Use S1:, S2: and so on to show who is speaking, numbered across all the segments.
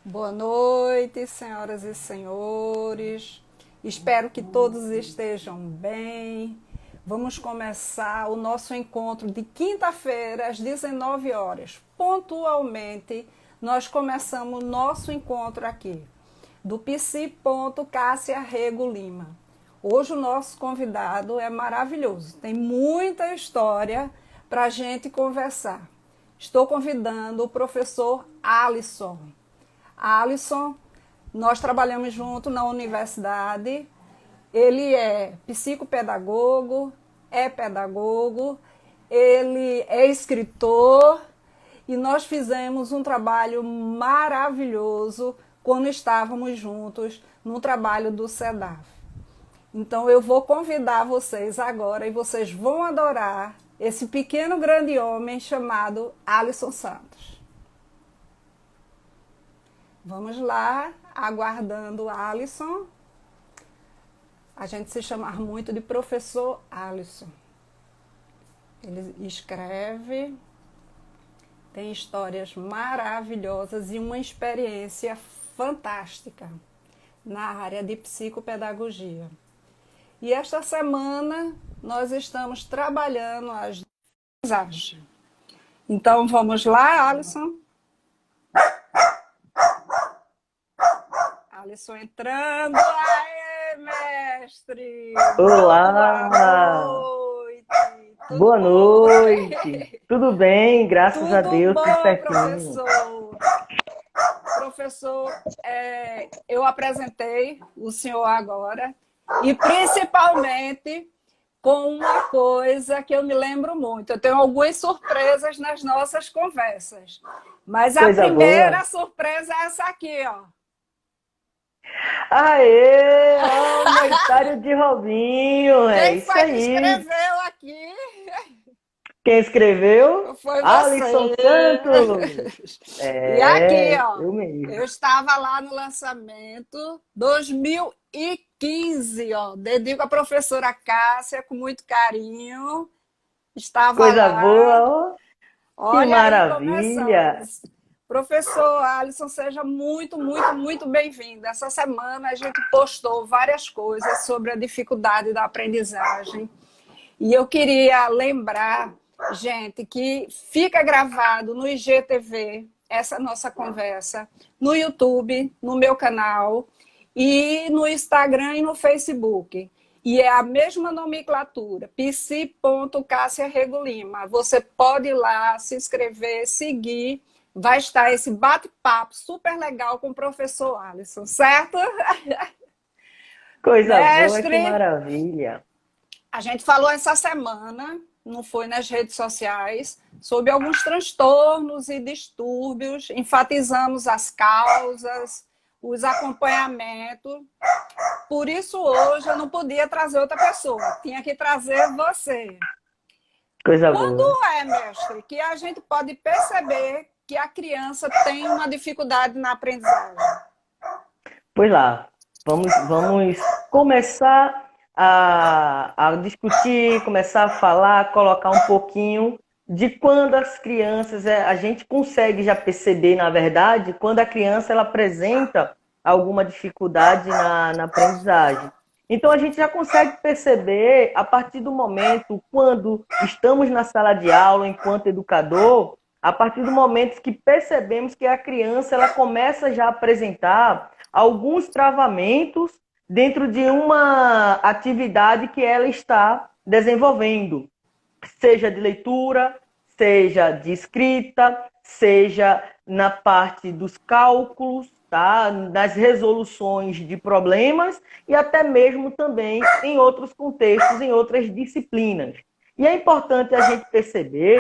S1: Boa noite, senhoras e senhores. Espero que todos estejam bem. Vamos começar o nosso encontro de quinta-feira, às 19 horas. Pontualmente, nós começamos o nosso encontro aqui, do PC. Cássia Rego Lima. Hoje o nosso convidado é maravilhoso, tem muita história para a gente conversar. Estou convidando o professor Alisson. Alisson, nós trabalhamos junto na universidade. Ele é psicopedagogo, é pedagogo, ele é escritor e nós fizemos um trabalho maravilhoso quando estávamos juntos no trabalho do SEDAF. Então eu vou convidar vocês agora e vocês vão adorar esse pequeno grande homem chamado Alisson Santos. Vamos lá, aguardando o Alisson. A gente se chamar muito de professor Alisson. Ele escreve, tem histórias maravilhosas e uma experiência fantástica na área de psicopedagogia. E esta semana nós estamos trabalhando as aprendizagens. Então vamos lá, Alisson. Alisson entrando. Aê, mestre!
S2: Olá!
S1: Boa noite!
S2: Boa noite! Tudo bem, graças a
S1: Tudo
S2: Deus, tudo
S1: bom,
S2: certinho.
S1: professor? Professor, eu apresentei o senhor agora e principalmente com uma coisa que eu me lembro muito. Eu tenho algumas surpresas nas nossas conversas, mas a
S2: Coisa
S1: primeira
S2: boa.
S1: surpresa é essa aqui, ó.
S2: Aê! Ó, o aniversário de Robinho, é
S1: Quem
S2: isso
S1: foi que
S2: aí.
S1: escreveu aqui?
S2: Quem escreveu?
S1: Foi
S2: Alisson
S1: você.
S2: Santos.
S1: E aqui,
S2: É,
S1: ó,
S2: eu mesmo.
S1: eu estava lá no lançamento 2015, ó. Dedico à professora Cássia com muito carinho. Estava
S2: Coisa
S1: lá.
S2: boa, ó. Que
S1: Olha aí,
S2: maravilha.
S1: começamos. Professor Alisson, seja muito, muito, muito bem-vindo. Essa semana a gente postou várias coisas sobre a dificuldade da aprendizagem. E eu queria lembrar, gente, que fica gravado no IGTV essa nossa conversa, no YouTube, no meu canal, e no Instagram e no Facebook. E é a mesma nomenclatura, psi.cassiaregolima. Você pode ir lá, se inscrever, seguir. Vai estar esse bate-papo super legal com o professor Alisson, certo?
S2: Coisa boa, que
S1: Mestre,
S2: maravilha.
S1: a gente falou essa semana, não foi nas redes sociais, sobre alguns transtornos e distúrbios, enfatizamos as causas, os acompanhamentos. Por isso, hoje, eu não podia trazer outra pessoa, tinha que trazer você.
S2: Coisa boa.
S1: Quando é, mestre, que a gente pode perceber que a criança tem uma dificuldade na aprendizagem?
S2: Pois lá, vamos começar a discutir, começar a falar, colocar um pouquinho de quando as crianças, a gente consegue já perceber, na verdade, quando a criança ela apresenta alguma dificuldade na aprendizagem. Então, a gente já consegue perceber, a partir do momento, quando estamos na sala de aula, enquanto educador, a partir do momento que percebemos que a criança ela começa já a apresentar alguns travamentos dentro de uma atividade que ela está desenvolvendo, seja de leitura, seja de escrita, seja na parte dos cálculos, tá? Nas resoluções de problemas e até mesmo também em outros contextos, em outras disciplinas. E é importante a gente perceber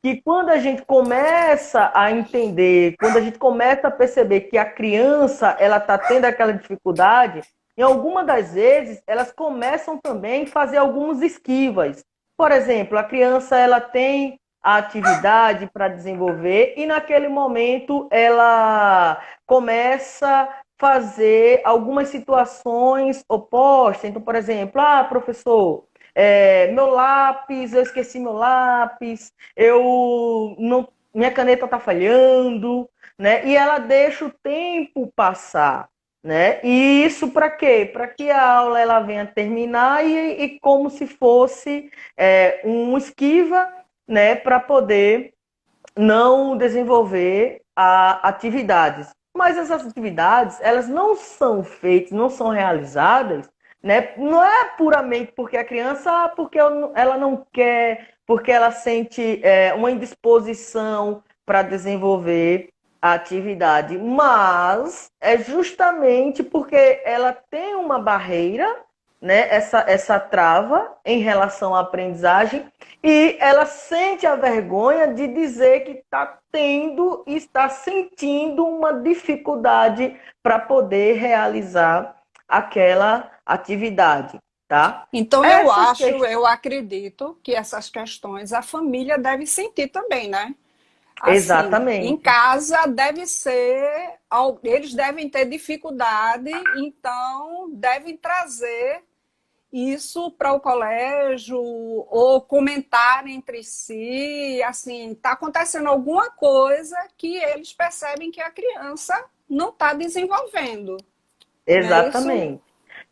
S2: que quando a gente começa a entender, quando a gente começa a perceber que a criança ela está tendo aquela dificuldade, em alguma das vezes elas começam também a fazer algumas esquivas. Por exemplo, a criança ela tem a atividade para desenvolver e naquele momento ela começa a fazer algumas situações opostas. Então, por exemplo, professor, meu lápis, eu esqueci meu lápis, eu não minha caneta está falhando, né? E ela deixa o tempo passar, né? E isso para quê? Para que a aula ela venha terminar e como se fosse um esquiva, né? Para poder não desenvolver atividades. Mas essas atividades, elas não são feitas, não são realizadas, né? Não é puramente porque a criança, porque ela não quer, porque ela sente uma indisposição para desenvolver a atividade, mas é justamente porque ela tem uma barreira, né? Essa trava em relação à aprendizagem e ela sente a vergonha de dizer que está tendo e está sentindo uma dificuldade para poder realizar aquela atividade, tá?
S1: Então
S2: Essas
S1: eu acredito que essas questões a família deve sentir também, né? Assim, em
S2: exatamente,
S1: casa deve ser, eles devem ter dificuldade, então devem trazer isso para o colégio ou comentar entre si, assim, está acontecendo alguma coisa que eles percebem que a criança não está desenvolvendo, né? Isso,
S2: exatamente.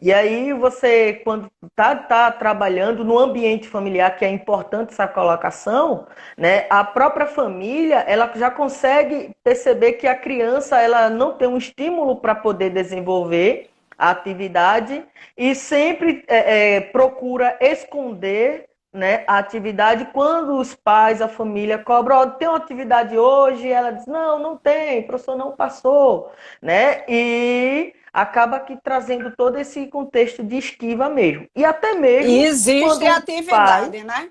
S2: E aí você, quando tá trabalhando no ambiente familiar, que é importante essa colocação, né? A própria família, ela já consegue perceber que a criança, ela não tem um estímulo para poder desenvolver a atividade e sempre procura esconder, né, a atividade quando os pais, a família cobram, oh, tem uma atividade hoje, ela diz, não, não tem, o professor não passou, né? E acaba aqui trazendo todo esse contexto de esquiva mesmo. E até
S1: e
S2: mesmo
S1: existe
S2: quando o pai
S1: atividade, né?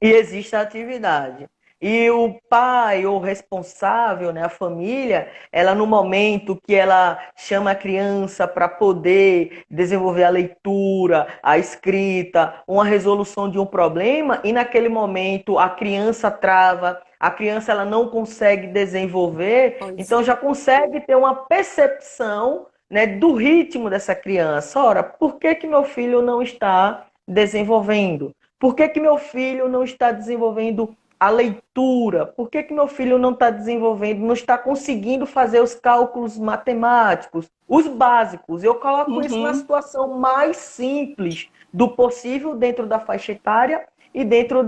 S2: e existe a atividade. E o pai ou responsável, né, a família, ela no momento que ela chama a criança para poder desenvolver a leitura, a escrita, uma resolução de um problema, e naquele momento a criança trava, a criança ela não consegue desenvolver,
S1: Pois
S2: então
S1: é.
S2: já consegue ter uma percepção, né, do ritmo dessa criança. Ora, por que que meu filho não está desenvolvendo? Por que que meu filho não está desenvolvendo a leitura? Por que que meu filho não está desenvolvendo, não está conseguindo fazer os cálculos matemáticos, os básicos? Eu coloco isso na
S1: Uhum.
S2: situação mais simples do possível dentro da faixa etária e dentro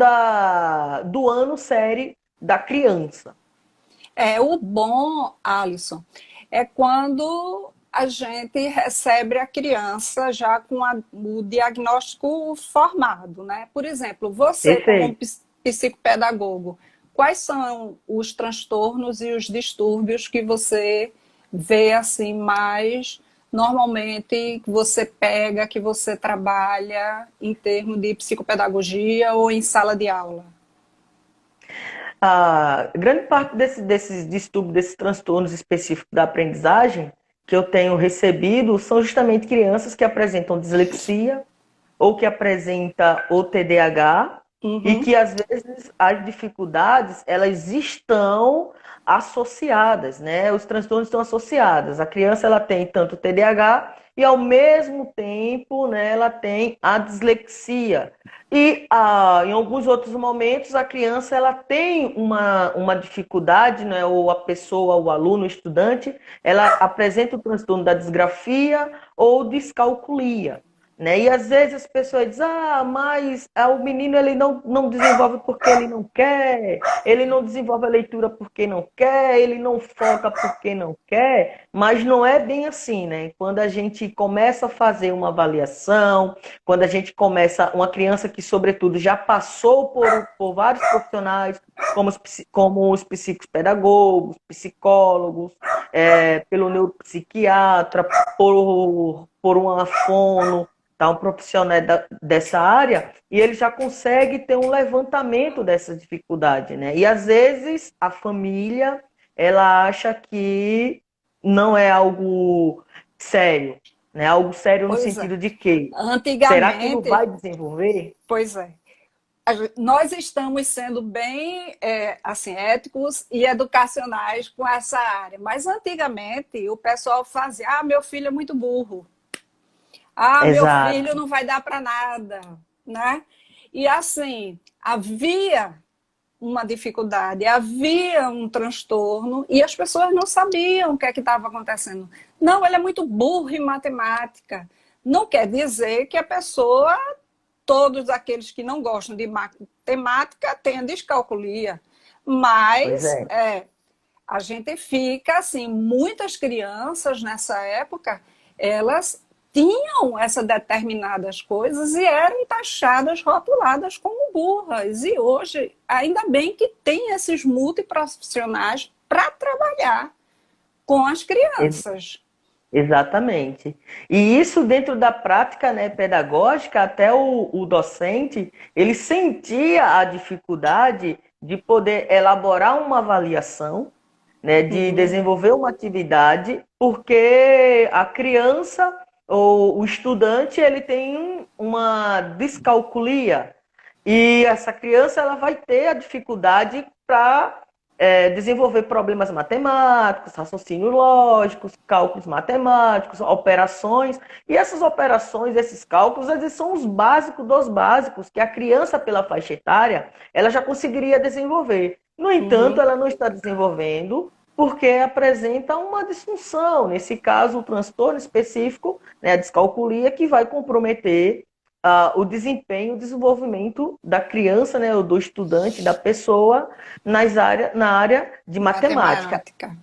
S2: do ano série da criança.
S1: É, o bom, Alisson, é quando a gente recebe a criança já com o diagnóstico formado, né? Por exemplo, você como um
S2: Perfeito.
S1: psicopedagogo, quais são os transtornos e os distúrbios que você vê assim mais normalmente que você pega, que você trabalha em termos de psicopedagogia ou em sala de aula?
S2: A grande parte desses distúrbios, desses transtornos específicos da aprendizagem que eu tenho recebido são justamente crianças que apresentam dislexia ou que apresenta o TDAH e
S1: Uhum.
S2: que às vezes as dificuldades elas estão associadas, né? Os transtornos estão associados. A criança ela tem tanto o TDAH e ao mesmo tempo, né, ela tem a dislexia. E em alguns outros momentos a criança ela tem uma dificuldade, né, ou a pessoa, o aluno, o estudante, ela apresenta o transtorno da disgrafia ou descalculia. Né? E às vezes as pessoas dizem, mas o menino ele não desenvolve porque ele não quer, ele não desenvolve a leitura porque não quer, ele não foca porque não quer, mas não é bem assim, né? Quando a gente começa a fazer uma avaliação, quando a gente começa, uma criança que, sobretudo, já passou por vários profissionais, como os psicopedagogos, psicólogos, pelo neuropsiquiatra, por uma fono, tá, um profissional dessa área, e ele já consegue ter um levantamento dessa dificuldade, né? E às vezes a família ela acha que não é algo sério, né? Algo sério no
S1: Pois é.
S2: sentido de que será que não
S1: Antigamente,
S2: vai desenvolver?
S1: pois é, nós estamos sendo bem assim éticos e educacionais com essa área, mas antigamente o pessoal fazia: ah, meu filho é muito burro, ah, meu filho
S2: Exato.
S1: não vai dar para nada, né? E assim havia uma dificuldade, havia um transtorno e as pessoas não sabiam o que é que estava acontecendo. Não, ele é muito burro em matemática. Não quer dizer que a pessoa, todos aqueles que não gostam de matemática, tenham descalculia.
S2: Pois
S1: Mas
S2: é.
S1: a gente fica assim, muitas crianças nessa época, elas tinham essas determinadas coisas e eram taxadas, rotuladas como burras. E hoje, ainda bem que tem esses multiprofissionais para trabalhar com as crianças.
S2: Exatamente. E isso dentro da prática, né, pedagógica, até o docente, ele sentia a dificuldade de poder elaborar uma avaliação, né, de
S1: Uhum,
S2: desenvolver uma atividade, porque a criança ou o estudante, ele tem uma descalculia, e essa criança ela vai ter a dificuldade para desenvolver problemas matemáticos, raciocínio lógicos, cálculos matemáticos, operações. E essas operações, esses cálculos, eles são os básicos dos básicos que a criança, pela faixa etária, ela já conseguiria desenvolver. No entanto,
S1: uhum.
S2: ela não está desenvolvendo porque apresenta uma disfunção, nesse caso, o transtorno específico, né, a descalculia, que vai comprometer o desempenho, o desenvolvimento da criança, né, ou do estudante, da pessoa na área de matemática.
S1: Matemática.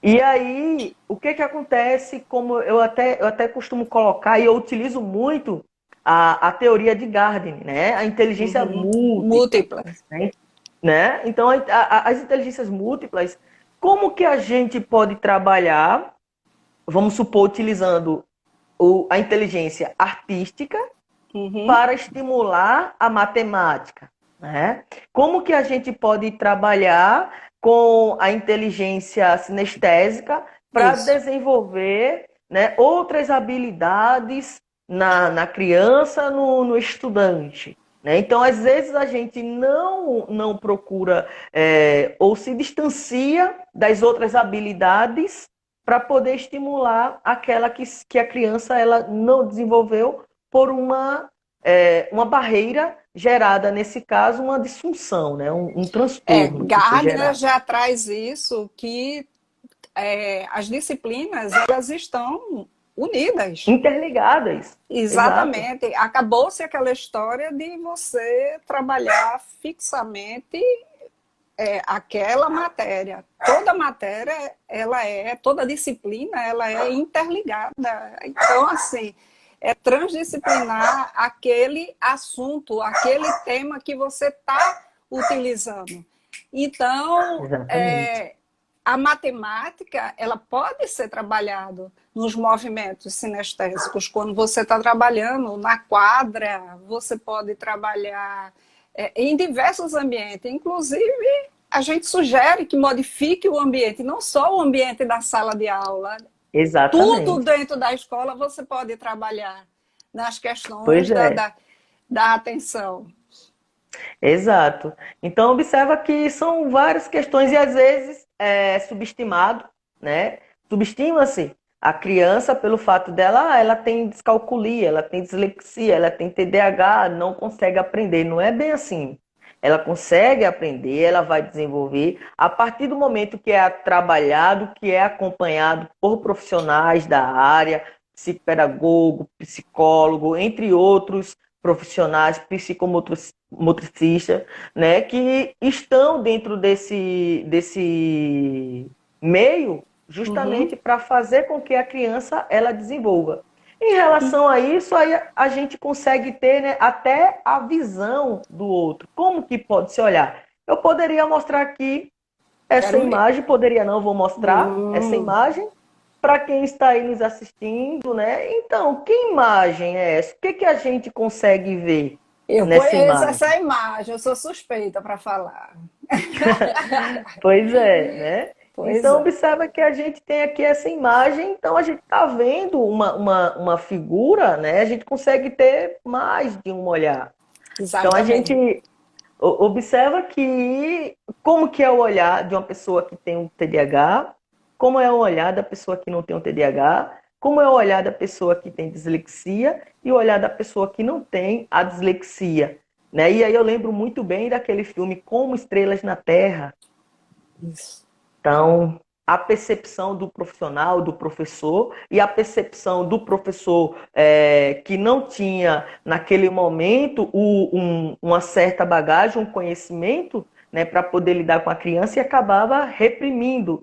S2: E aí, o que acontece, como eu até costumo colocar, e eu utilizo muito a teoria de Gardner, né? A inteligência
S1: Uhum.
S2: múltipla.
S1: Múltiplas.
S2: Né? Então, as inteligências múltiplas, como que a gente pode trabalhar, vamos supor, utilizando a inteligência artística,
S1: Uhum.
S2: para estimular a matemática, né? Como que a gente pode trabalhar com a inteligência sinestésica para
S1: Isso.
S2: desenvolver, né, outras habilidades na criança, no estudante? Né? Então, às vezes, a gente não procura ou se distancia das outras habilidades para poder estimular aquela que a criança ela não desenvolveu por uma barreira gerada, nesse caso, uma disfunção, né? Um transtorno que foi
S1: Gardner
S2: gerado.
S1: já traz isso, que as disciplinas elas estão unidas.
S2: Interligadas. Exato.
S1: Exatamente. Acabou-se aquela história de você trabalhar fixamente aquela matéria. Toda matéria, toda disciplina, ela é interligada. Então, assim, é transdisciplinar aquele assunto, aquele tema que você está utilizando. Então,
S2: Exatamente.
S1: a matemática, ela pode ser trabalhada nos movimentos sinestésicos. Quando você está trabalhando na quadra, você pode trabalhar em diversos ambientes. Inclusive, a gente sugere que modifique o ambiente, não só o ambiente da sala de aula. Tudo
S2: Exatamente.
S1: dentro da escola você pode trabalhar nas
S2: Pois
S1: questões
S2: é.
S1: da atenção.
S2: Exato. Então, observa que são várias questões e às vezes é subestimado, né? Subestima-se a criança pelo fato dela, ela tem descalculia, ela tem dislexia, ela tem TDAH, não consegue aprender. Não é bem assim. Ela consegue aprender, ela vai desenvolver a partir do momento que é trabalhado, que é acompanhado por profissionais da área, psicopedagogo, psicólogo, entre outros profissionais, psicomotricista, né, que estão dentro desse meio justamente
S1: Uhum.
S2: para fazer com que a criança ela desenvolva. Em relação a isso, aí a gente consegue ter, né, até a visão do outro. Como que pode se olhar? Eu poderia mostrar aqui essa
S1: Quero ver.
S2: imagem, poderia não, vou mostrar essa
S1: Hum.
S2: imagem para quem está aí nos assistindo, né? Então, que imagem é essa? O que que a gente consegue ver
S1: Eu
S2: nessa
S1: conheço
S2: imagem?
S1: essa imagem, eu sou suspeita para falar.
S2: Pois é, né?
S1: Pois
S2: Então,
S1: é,
S2: observa que a gente tem aqui essa imagem, então a gente está vendo uma figura, né? A gente consegue ter mais de um olhar. Então, a gente
S1: exatamente.
S2: observa que como que é o olhar de uma pessoa que tem um TDAH, como é o olhar da pessoa que não tem um TDAH, como é o olhar da pessoa que tem dislexia e o olhar da pessoa que não tem a dislexia. né? E aí eu lembro muito bem daquele filme Como Estrelas na Terra.
S1: Isso.
S2: Então, a percepção do profissional, do professor, e a percepção do professor que não tinha, naquele momento, uma certa bagagem, um conhecimento, né, para poder lidar com a criança e acabava reprimindo.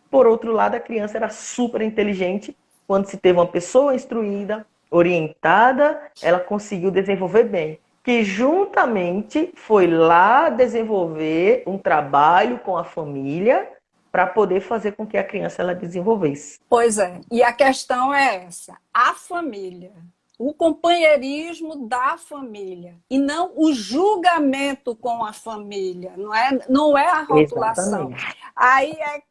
S2: Por outro lado, a criança era super inteligente. Quando se teve uma pessoa instruída, orientada, ela conseguiu desenvolver bem. Que juntamente foi lá desenvolver um trabalho com a família para poder fazer com que a criança ela desenvolvesse.
S1: Pois é, e a questão é essa: a família, o companheirismo da família, e não o julgamento com a família, não é a rotulação.
S2: Exatamente.
S1: Aí é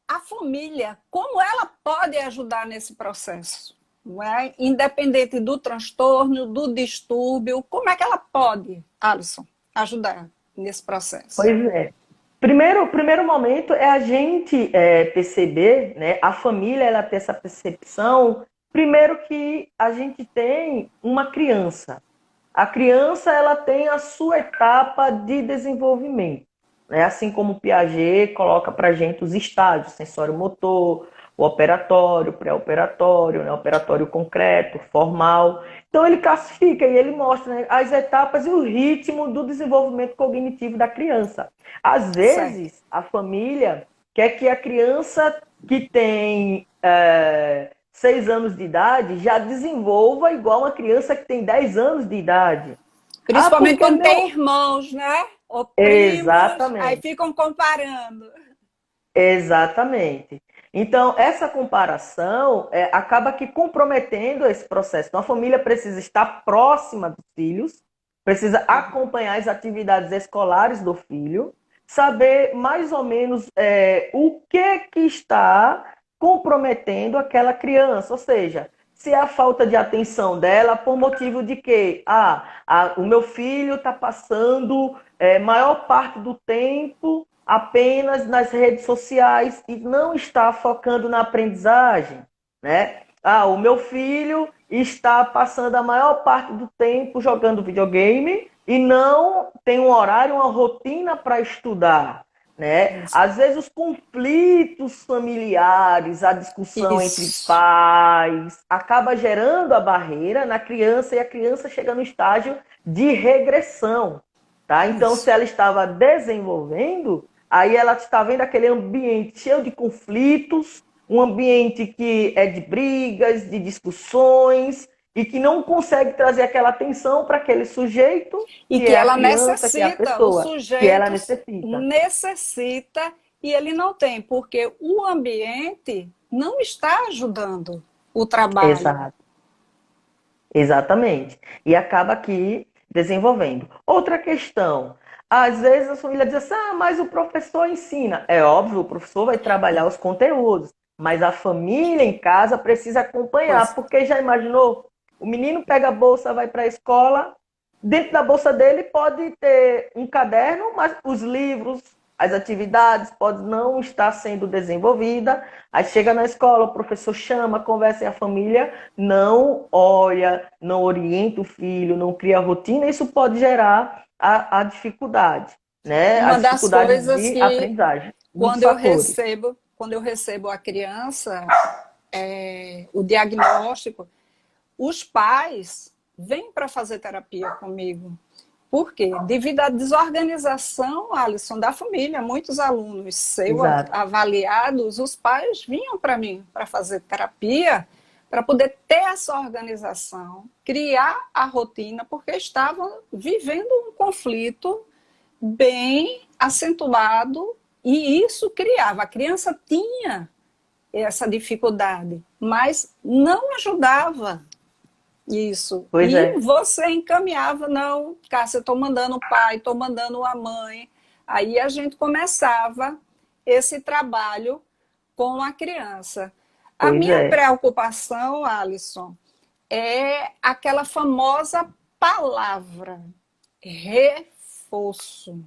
S1: a família, como ela pode ajudar nesse processo? Não é? Independente do transtorno, do distúrbio, como é que ela pode, Alisson, ajudar nesse processo?
S2: Pois é. Primeiro momento é a gente perceber, né, a família ela ter essa percepção, primeiro que a gente tem uma criança. A criança ela tem a sua etapa de desenvolvimento, né? Assim como o Piaget coloca para a gente os estágios, sensório-motor, o operatório, pré-operatório, né? Operatório concreto, formal. Então ele classifica e ele mostra, né, as etapas e o ritmo do desenvolvimento cognitivo da criança. Às
S1: Certo.
S2: vezes, a família quer que a criança que tem 6 anos de idade já desenvolva igual uma criança que tem 10 anos de idade. Ah,
S1: Principalmente
S2: porque
S1: quando tem
S2: meu.
S1: irmãos, né? Ou primos, aí
S2: Exatamente,
S1: ficam comparando.
S2: exatamente. Então, essa comparação acaba que comprometendo esse processo. Então, a família precisa estar próxima dos filhos, precisa acompanhar as atividades escolares do filho, saber mais ou menos o que está comprometendo aquela criança. Ou seja, se é a falta de atenção dela por motivo de que o meu filho está passando maior parte do tempo apenas nas redes sociais e não está focando na aprendizagem, né? O meu filho está passando a maior parte do tempo jogando videogame e não tem um horário, uma rotina para estudar, né? Às vezes os conflitos familiares, a discussão entre
S1: Isso.
S2: pais, acaba gerando a barreira na criança e a criança chega no estágio de regressão, tá? Então, se
S1: Isso.
S2: ela estava desenvolvendo, aí ela está vendo aquele ambiente cheio de conflitos, um ambiente que é de brigas, de discussões, e que não consegue trazer aquela atenção para aquele sujeito,
S1: E
S2: que
S1: que
S2: é a
S1: ela
S2: criança, que é a
S1: necessita, o
S2: pessoa, que ela
S1: sujeito
S2: necessita.
S1: necessita e ele não tem, porque o ambiente não está ajudando o trabalho.
S2: Exato, exatamente. E acaba aqui desenvolvendo. Outra questão. Às vezes a família diz assim, mas o professor ensina. É óbvio, o professor vai trabalhar os conteúdos, mas a família em casa precisa acompanhar,
S1: Pois,
S2: porque já imaginou? O menino pega a bolsa, vai para a escola, dentro da bolsa dele pode ter um caderno, mas os livros, as atividades podem não estar sendo desenvolvida. Aí chega na escola, o professor chama, conversa e a família não olha, não orienta o filho, não cria rotina. Isso pode gerar a dificuldade, né? A
S1: uma das
S2: dificuldade
S1: coisas
S2: de
S1: que
S2: aprendizagem. Muitos
S1: quando eu
S2: fatores.
S1: recebo, quando eu recebo a criança, o diagnóstico, os pais vêm para fazer terapia comigo. Por quê? Devido à desorganização, Alisson, da família, muitos alunos seus
S2: Exato.
S1: avaliados, os pais vinham para mim para fazer terapia, para poder ter essa organização, criar a rotina, porque estavam vivendo um conflito bem acentuado e isso criava. A criança tinha essa dificuldade, mas não ajudava isso.
S2: Pois
S1: E
S2: é.
S1: você encaminhava, não, Cássia, estou mandando o pai, estou mandando a mãe. Aí a gente começava esse trabalho com a criança. A
S2: Pois
S1: minha
S2: é.
S1: preocupação, Alisson, é aquela famosa palavra, reforço,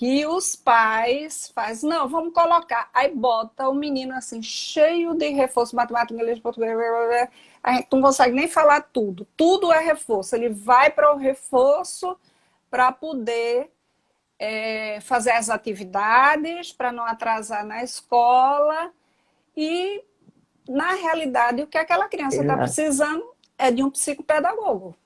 S1: que os pais fazem, não, vamos colocar. Aí bota o menino assim, cheio de reforço, matemática, inglês, português, blá, blá, blá. A gente não consegue nem falar tudo. Tudo é reforço. Ele vai para o reforço para poder fazer as atividades, para não atrasar na escola. E, na realidade, o que aquela criança está
S2: Exato.
S1: precisando é de um psicopedagogo.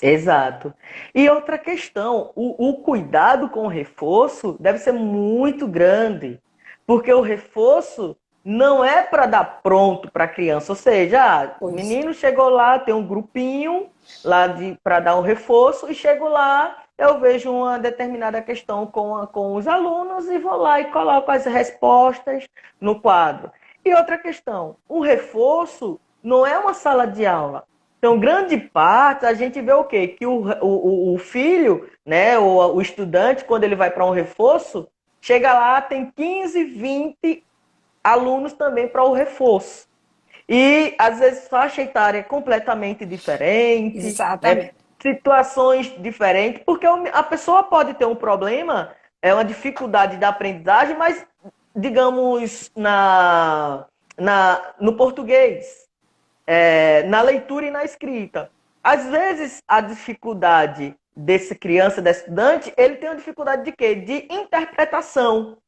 S2: Exato. E outra questão, o cuidado com o reforço deve ser muito grande, porque o reforço não é para dar pronto para a criança, ou seja, o
S1: Pois.
S2: menino chegou lá, tem um grupinho lá para dar um reforço, e chego lá, eu vejo uma determinada questão com os alunos e vou lá e coloco as respostas no quadro. E outra questão, o reforço não é uma sala de aula. Então, grande parte, a gente vê o quê? Que o filho, né, o estudante, quando ele vai para um reforço, chega lá, tem 15, 20 alunos também para o reforço. E, às vezes, faixa etária completamente diferente, né,
S1: Exatamente.
S2: situações diferentes, porque a pessoa pode ter um problema, uma dificuldade da aprendizagem, mas, digamos, no português, na leitura e na escrita. Às vezes, a dificuldade dessa criança, desse estudante, ele tem uma dificuldade de quê? De interpretação.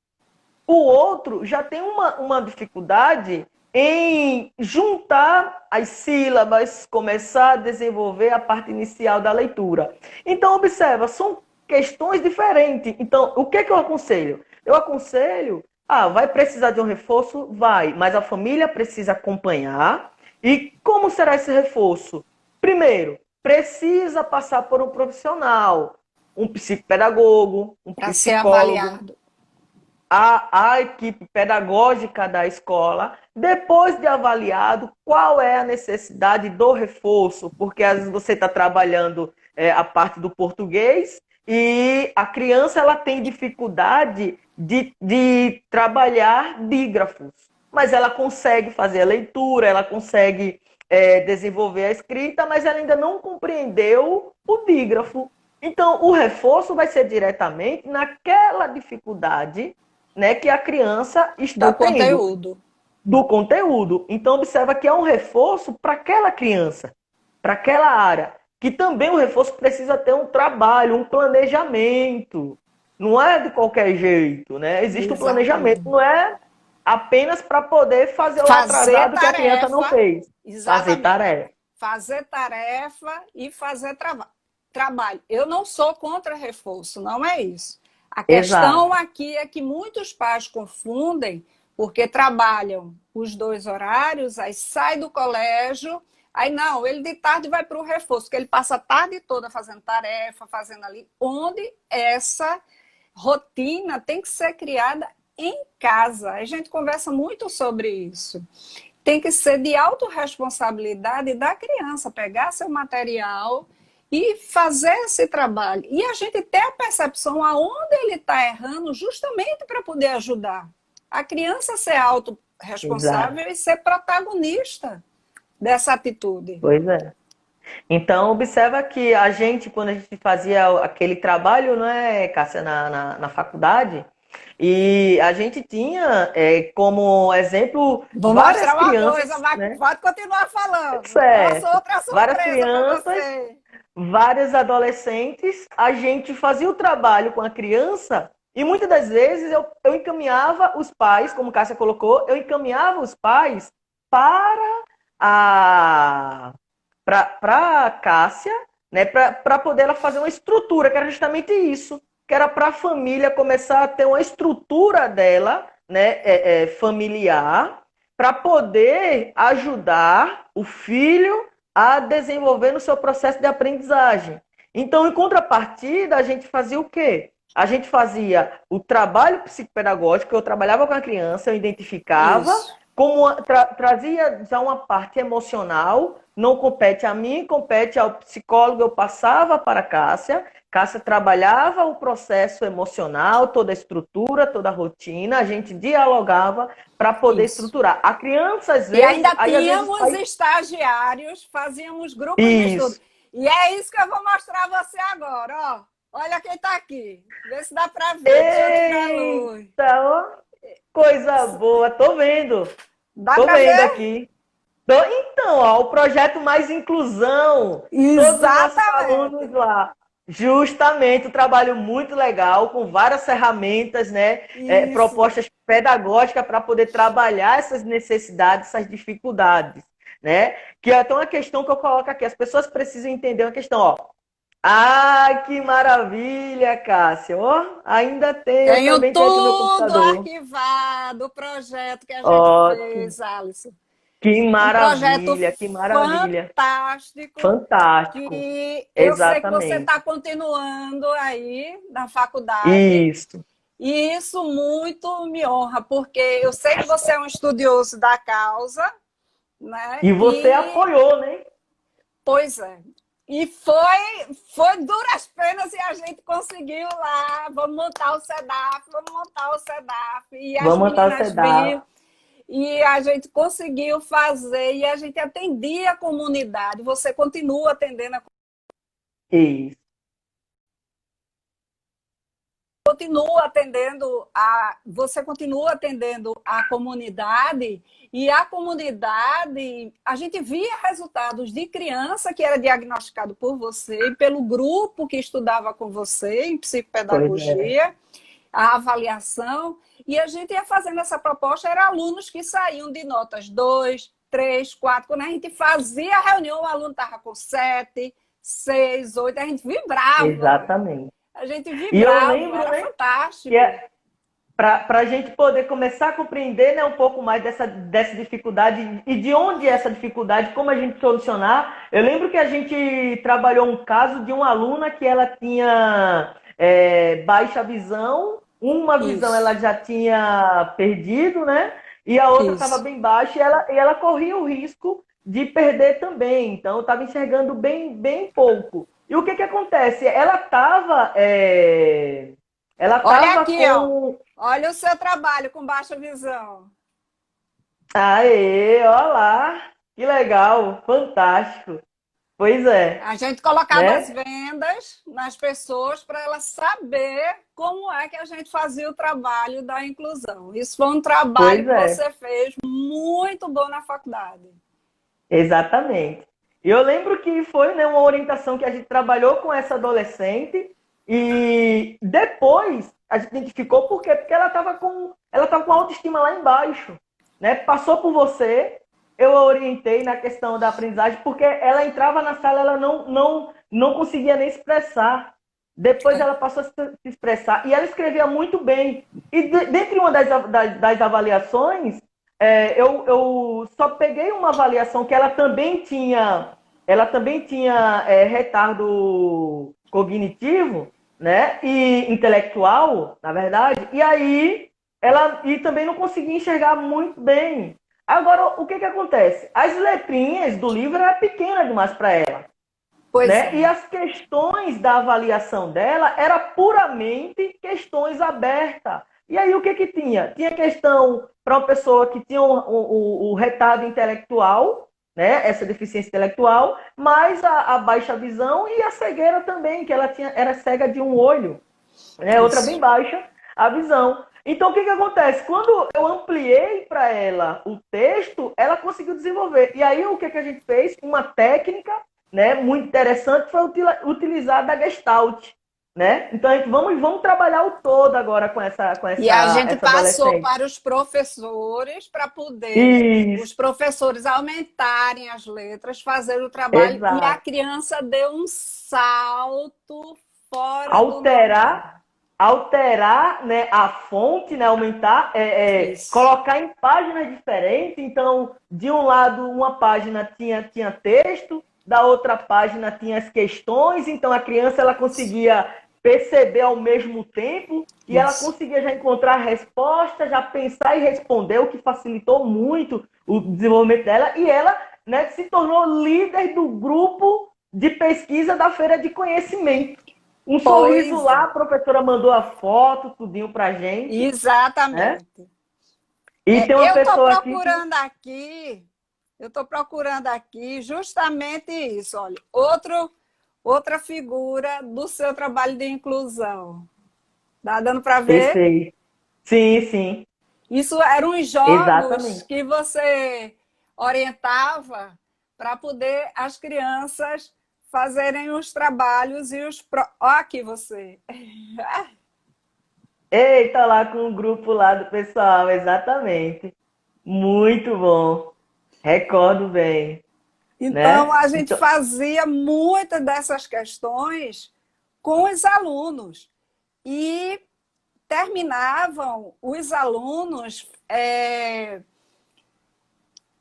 S2: O outro já tem uma dificuldade em juntar as sílabas, começar a desenvolver a parte inicial da leitura. Então, observa, são questões diferentes. Então, o que eu aconselho? Eu aconselho, vai precisar de um reforço? Vai, mas a família precisa acompanhar. E como será esse reforço? Primeiro, precisa passar por um profissional, um psicopedagogo, um
S1: Para ser
S2: psicólogo,
S1: avaliado.
S2: a equipe pedagógica da escola, depois de avaliado qual é a necessidade do reforço, porque às vezes você está trabalhando a parte do português e a criança ela tem dificuldade de trabalhar dígrafos, mas ela consegue fazer a leitura, ela consegue desenvolver a escrita, mas ela ainda não compreendeu o dígrafo. Então, o reforço vai ser diretamente naquela dificuldade, né, que a criança está
S1: Do
S2: tendo
S1: conteúdo.
S2: do conteúdo. Então, observa que é um reforço para aquela criança, para aquela área, que também o reforço precisa ter um trabalho, um planejamento. Não é de qualquer jeito, né? Existe um planejamento,
S1: Exatamente.
S2: não é apenas para poder fazer o
S1: Fazer
S2: atrasado que a criança não
S1: tarefa,
S2: fez. Fazer
S1: exatamente.
S2: tarefa.
S1: Fazer tarefa e fazer trabalho. Eu não sou contra reforço, não é isso. A questão
S2: Exato.
S1: aqui é que muitos pais confundem, porque trabalham os dois horários, aí sai do colégio, aí não, ele de tarde vai para o reforço, porque ele passa a tarde toda fazendo tarefa, fazendo ali, onde essa rotina tem que ser criada em casa. A gente conversa muito sobre isso. Tem que ser de autorresponsabilidade da criança, pegar seu material e fazer esse trabalho. E a gente ter a percepção aonde ele está errando, justamente para poder ajudar. A criança ser
S2: Exato.
S1: autorresponsável e ser protagonista dessa atitude.
S2: Pois é. Então, observa que a gente, quando a gente fazia aquele trabalho, né, Cássia, na faculdade, e a gente tinha como exemplo
S1: Vou
S2: várias
S1: mostrar uma coisa,
S2: crianças,
S1: mas
S2: né?
S1: pode continuar falando. Trouxe
S2: Certo.
S1: outra
S2: Várias
S1: surpresa para
S2: crianças,
S1: você.
S2: vários adolescentes, a gente fazia o trabalho com a criança e muitas das vezes eu encaminhava os pais, como Cássia colocou, eu encaminhava os pais para a para a Cássia, né, para poder ela fazer uma estrutura, que era justamente isso, que era para a família começar a ter uma estrutura dela, né, familiar, para poder ajudar o filho a desenvolver no seu processo de aprendizagem. Então, em contrapartida, a gente fazia o quê? A gente fazia o trabalho psicopedagógico, eu trabalhava com a criança, eu identificava,
S1: Isso.
S2: como trazia já uma parte emocional, não compete a mim, compete ao psicólogo, eu passava para a Cássia, Cássia trabalhava o processo emocional, toda a estrutura, toda a rotina, a gente dialogava para poder
S1: Isso.
S2: estruturar. A criança, às
S1: E
S2: vezes,
S1: ainda
S2: aí às vezes
S1: tínhamos
S2: faz
S1: estagiários, fazíamos grupos de estudo.
S2: isso.
S1: E é isso que eu vou mostrar a você agora, ó. Olha quem está aqui. Vê se dá para ver. Deixa eu tirar a luz.
S2: Eita, ó, coisa boa. Tô vendo.
S1: Dá
S2: Tô
S1: para
S2: vendo
S1: ver?
S2: aqui. Então, ó, o projeto Mais Inclusão, todos os nossos alunos
S1: Exatamente.
S2: lá. Justamente, um trabalho muito legal, com várias ferramentas, né?
S1: Isso.
S2: Propostas pedagógicas para poder trabalhar essas necessidades, essas dificuldades, né? Que é então a questão que eu coloco aqui. As pessoas precisam entender uma questão, ó. Ah, que maravilha, Cássia. Ó, ainda tem, eu
S1: Tenho
S2: também tenho aqui no meu
S1: tudo
S2: computador.
S1: arquivado, o projeto que a gente
S2: Ótimo.
S1: fez, Alisson.
S2: Que
S1: Um projeto
S2: maravilha, que maravilha.
S1: fantástico
S2: Fantástico.
S1: que eu sei que você
S2: Exatamente.
S1: está continuando aí na faculdade.
S2: Isso.
S1: E isso muito me honra, porque eu sei que você é um estudioso da causa, né?
S2: E você
S1: E,
S2: apoiou, né?
S1: pois é, e foi duras penas e a gente conseguiu lá, vamos montar o SEDAF, vamos montar o SEDAF. E as
S2: Vamos montar o
S1: meninas
S2: CEDAW.
S1: viram, e a gente conseguiu fazer, e a gente atendia a comunidade. Você continua atendendo a
S2: Isso.
S1: você continua atendendo a comunidade, e a comunidade, a gente via resultados de criança que era diagnosticado por você e pelo grupo que estudava com você em
S2: Pois é.
S1: psicopedagogia, a avaliação, e a gente ia fazendo essa proposta, eram alunos que saíam de notas 2, 3, 4. Quando a gente fazia a reunião, o aluno estava com 7, 6, 8, a gente vibrava.
S2: Exatamente.
S1: A gente
S2: E eu
S1: vibrava,
S2: lembro,
S1: era
S2: né, que
S1: fantástico.
S2: é para a gente poder começar a compreender, né, um pouco mais dessa dificuldade e de onde é essa dificuldade, como a gente solucionar. Eu lembro que a gente trabalhou um caso de uma aluna que ela tinha baixa visão, uma visão ela
S1: Isso,
S2: já tinha perdido, né? E a outra estava
S1: isso.
S2: bem baixa e ela corria o risco de perder também. Então, estava enxergando bem, bem pouco. E o que que acontece? Ela
S1: Olha
S2: estava
S1: aqui, ó.
S2: com.
S1: Olha o seu trabalho com baixa visão.
S2: Aê, olha lá, que legal, fantástico. Pois é,
S1: A gente colocava as
S2: né?
S1: vendas nas pessoas para elas saber como é que a gente fazia o trabalho da inclusão. Isso foi um trabalho
S2: Pois
S1: que
S2: é,
S1: você fez muito bom na faculdade.
S2: exatamente. E eu lembro que foi, né, uma orientação que a gente trabalhou com essa adolescente e depois a gente identificou por quê? Porque ela tava com a autoestima lá embaixo, né? Passou por você, eu a orientei na questão da aprendizagem, porque ela entrava na sala, ela não conseguia nem expressar. Depois ela passou a se expressar e ela escrevia muito bem. E dentre uma das avaliações, eu só peguei uma avaliação que ela também tinha retardo cognitivo, né, e intelectual, na verdade, e aí ela também não conseguia enxergar muito bem. Agora, o que que acontece? As letrinhas do livro eram pequenas demais para ela,
S1: Pois
S2: né? E
S1: é.
S2: as questões da avaliação dela era puramente questões abertas. E aí o que que tinha? Tinha questão para uma pessoa que tinha o retardo intelectual, né? Essa deficiência intelectual, mais a baixa visão e a cegueira também, que ela era cega de um olho, né? Outra bem
S1: Isso.
S2: baixa, a visão. Então, o que que acontece? Quando eu ampliei para ela o texto, ela conseguiu desenvolver. E aí, o que que a gente fez? Uma técnica, né, muito interessante foi utilizar da Gestalt, né? Então, vamos trabalhar o todo agora com essa, com
S1: E a
S2: essa,
S1: gente
S2: essa
S1: passou
S2: adolescente.
S1: para os professores para poder os
S2: Isso,
S1: professores aumentarem as letras, fazer o trabalho, e a
S2: exato.
S1: criança deu um salto fora do normal.
S2: Alterar alterar, né, a fonte, né, aumentar,
S1: Isso.
S2: colocar em páginas diferentes. Então, de um lado, uma página tinha texto, da outra página tinha as questões. Então, a criança ela conseguia perceber ao mesmo tempo e ela
S1: Isso.
S2: conseguia já encontrar a resposta, já pensar e responder, o que facilitou muito o desenvolvimento dela. E ela, né, se tornou líder do grupo de pesquisa da Feira de Conhecimento. Um sorriso
S1: Pois
S2: lá,
S1: é.
S2: a professora mandou a foto, tudinho pra gente, né?
S1: Exatamente.
S2: E tem uma
S1: Eu estou
S2: pessoa aqui que.
S1: procurando aqui, eu estou procurando aqui justamente isso. Olha, outra figura do seu trabalho de inclusão. Tá dando para ver?
S2: Perfeito. Sim, sim,
S1: Isso eram os jogos
S2: exatamente.
S1: que você orientava para poder as crianças fazerem os trabalhos e os... Ó, aqui você.
S2: Eita, lá com o grupo lá do pessoal, exatamente. Muito bom. Recordo bem,
S1: Então,
S2: né?
S1: a gente
S2: Então,
S1: fazia muitas dessas questões com os alunos e terminavam os alunos,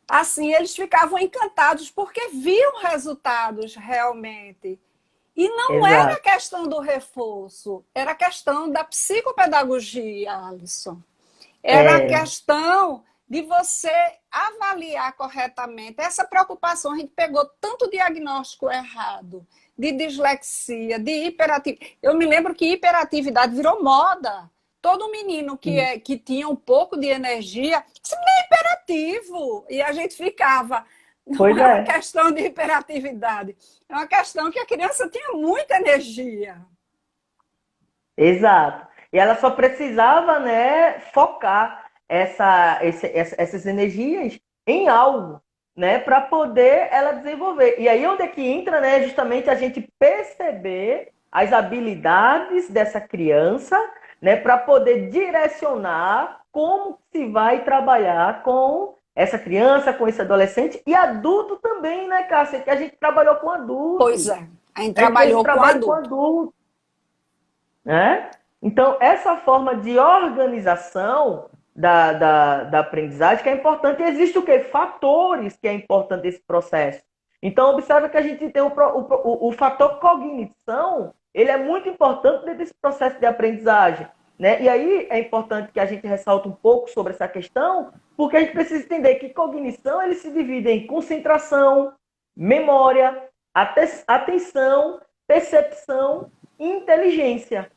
S1: assim, eles ficavam encantados porque viam resultados realmente. E não era
S2: exato.
S1: questão do reforço, era questão da psicopedagogia, Alisson. Era a
S2: É,
S1: questão de você avaliar corretamente. Essa preocupação, a gente pegou tanto diagnóstico errado, de dislexia, de hiperatividade. Eu me lembro que hiperatividade virou moda. Todo menino que tinha um pouco de energia, isso não é hiperativo. E a gente ficava. Não
S2: pois
S1: é uma
S2: é,
S1: questão de hiperatividade, é uma questão que a criança tinha muita energia.
S2: exato. E ela só precisava, né, focar essas energias em algo, né, para poder ela desenvolver. E aí onde é que entra, né, justamente a gente perceber as habilidades dessa criança, né, para poder direcionar como se vai trabalhar com essa criança, com esse adolescente e adulto também, né, Cássia? Que a gente trabalhou com
S1: Pois
S2: adultos.
S1: é, a gente
S2: A gente fez
S1: trabalhou com
S2: trabalho com
S1: adulto.
S2: adultos, né? Então, essa forma de organização da aprendizagem que é importante. E existe o quê? Fatores que é importante nesse processo. Então, observa que a gente tem o fator cognição, ele é muito importante dentro desse processo de aprendizagem. Né? E aí é importante que a gente ressalte um pouco sobre essa questão, porque a gente precisa entender que cognição ele se divide em concentração, memória, atenção, percepção e inteligência.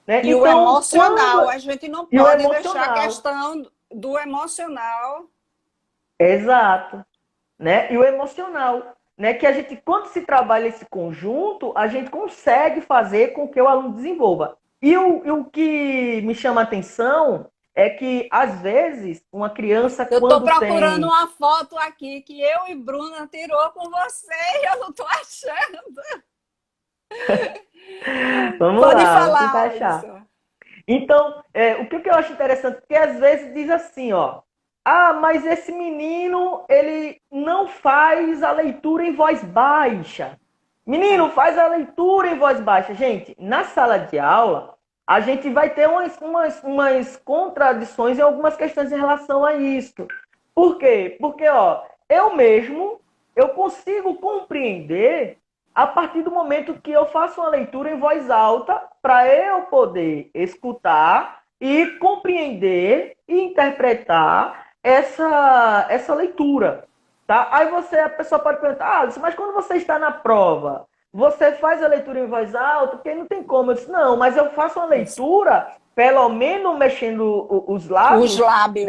S2: Né?
S1: E o
S2: Então, quando.
S1: emocional, a gente não
S2: E o
S1: pode deixar a
S2: emocional.
S1: questão do emocional.
S2: Exato. Né? E o emocional. Né? Que a gente, quando se trabalha esse conjunto, a gente consegue fazer com que o aluno desenvolva. E o que me chama a atenção é que, às vezes, uma criança,
S1: Eu estou
S2: quando
S1: procurando
S2: tem.
S1: uma foto aqui que eu e Bruna tirou com você e eu não estou achando.
S2: Vamos
S1: Pode
S2: lá, vamos tentar
S1: falar,
S2: achar.
S1: Alisson.
S2: Então, o que eu acho interessante, porque às vezes diz assim, ó, ah, mas esse menino, ele não faz a leitura em voz baixa. Menino, faz a leitura em voz baixa. Gente, na sala de aula, a gente vai ter umas contradições em algumas questões em relação a isso. Por quê? Porque, ó, eu mesmo, eu consigo compreender a partir do momento que eu faço uma leitura em voz alta para eu poder escutar e compreender e interpretar essa leitura. Tá? Aí a pessoa pode perguntar, ah, Alisson, mas quando você está na prova, você faz a leitura em voz alta? Porque não tem como. Eu disse, não, mas eu faço uma leitura, pelo menos mexendo os
S1: Os
S2: lábios, né?
S1: lábios.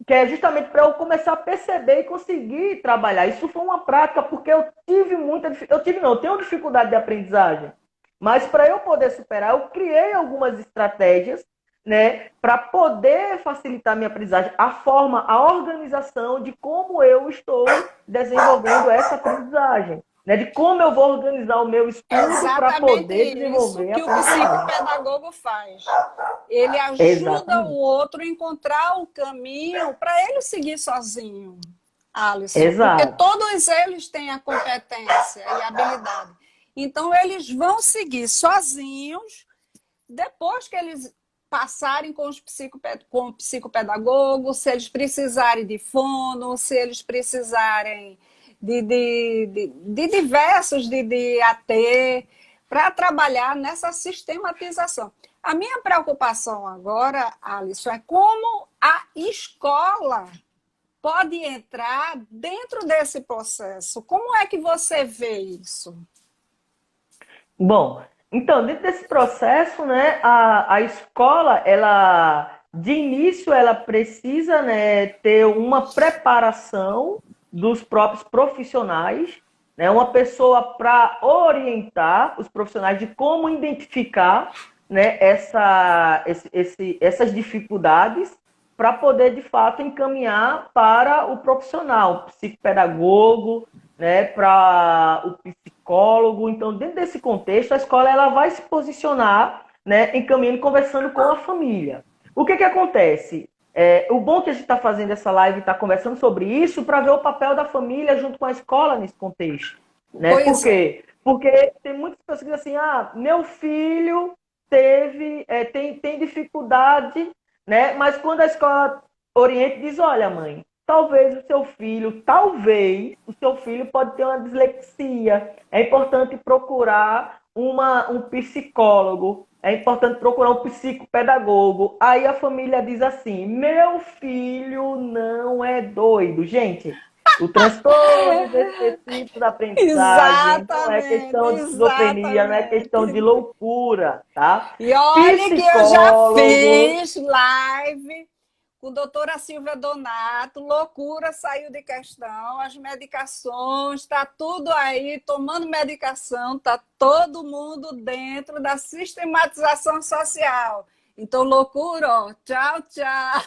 S2: Que é justamente para eu começar a perceber e conseguir trabalhar. Isso foi uma prática, porque eu tive muita dificuldade. Eu tive, não, eu tenho dificuldade de aprendizagem. Mas para eu poder superar, eu criei algumas estratégias, né, para poder facilitar a minha aprendizagem, a forma, a organização de como eu estou desenvolvendo essa aprendizagem, né, de como eu vou organizar o meu
S1: É
S2: estudo para
S1: exatamente
S2: poder
S1: isso
S2: desenvolver a
S1: que o
S2: aprendizagem.
S1: psicopedagogo faz. Ele ajuda o
S2: Exatamente.
S1: outro a encontrar o caminho para ele seguir sozinho, Alisson, porque
S2: Exato.
S1: todos eles têm a competência e a habilidade. Então, eles vão seguir sozinhos depois que eles passarem com o psicopedagogo, se eles precisarem de fono, se eles precisarem de diversos, de AT, para trabalhar nessa sistematização. A minha preocupação agora, Alisson, é como a escola pode entrar dentro desse processo. Como é que você vê isso?
S2: Bom, então, dentro desse processo, né, a escola, ela, de início, ela precisa, né, ter uma preparação dos próprios profissionais, né? Uma pessoa para orientar os profissionais de como identificar, né, essas dificuldades para poder, de fato, encaminhar para o profissional, o psicopedagogo, né, para o psicólogo. Então, dentro desse contexto, a escola ela vai se posicionar, né, encaminhando, conversando com a família. O que acontece? O bom que a gente está fazendo essa live, está conversando sobre isso, para ver o papel da família junto com a escola nesse contexto. Né? Por
S1: Pois é.
S2: quê? Porque tem muitas pessoas que dizem assim, meu filho tem dificuldade, né? Mas quando a escola orienta, diz, olha, mãe, talvez o seu filho pode ter uma dislexia. É importante procurar um psicólogo, é importante procurar um psicopedagogo. Aí a família diz assim, meu filho não é doido. Gente, o transtorno específico da aprendizagem não é
S1: Exatamente,
S2: questão de esquizofrenia, não é questão de
S1: exatamente.
S2: loucura, tá?
S1: E olha que eu já
S2: Psicólogo,
S1: fiz live com a doutora Silvia Donato, loucura saiu de questão, as medicações, está tudo aí, tomando medicação, está todo mundo dentro da sistematização social. Então, loucura, ó, tchau, tchau.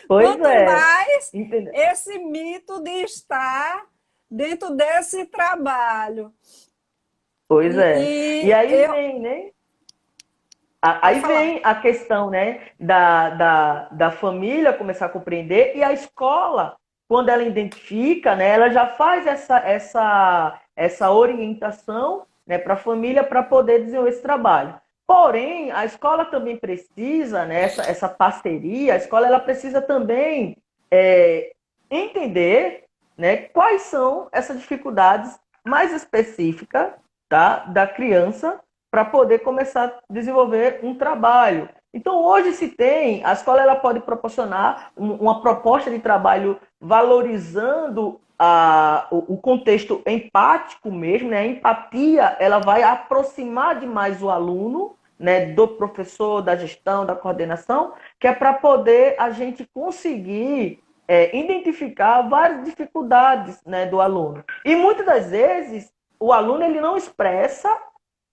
S2: pois
S1: Quanto
S2: é,
S1: mais
S2: entendeu?
S1: esse mito de estar dentro desse trabalho.
S2: Pois é. E
S1: E
S2: aí
S1: eu.
S2: vem, né?
S1: Pode
S2: Aí
S1: falar.
S2: vem a questão, né, da família começar a compreender e a escola, quando ela identifica, né, ela já faz essa orientação, né, para a família para poder desenvolver esse trabalho. Porém, a escola também precisa, né, essa parceria, a escola ela precisa também é, entender, né, quais são essas dificuldades mais específicas, tá, da criança para poder começar a desenvolver um trabalho. Então, hoje se tem, a escola ela pode proporcionar uma proposta de trabalho valorizando o contexto empático mesmo, né? A empatia, ela vai aproximar demais o aluno, né, do professor, da gestão, da coordenação, que é para poder a gente conseguir identificar várias dificuldades, né, do aluno. E muitas das vezes o aluno ele não expressa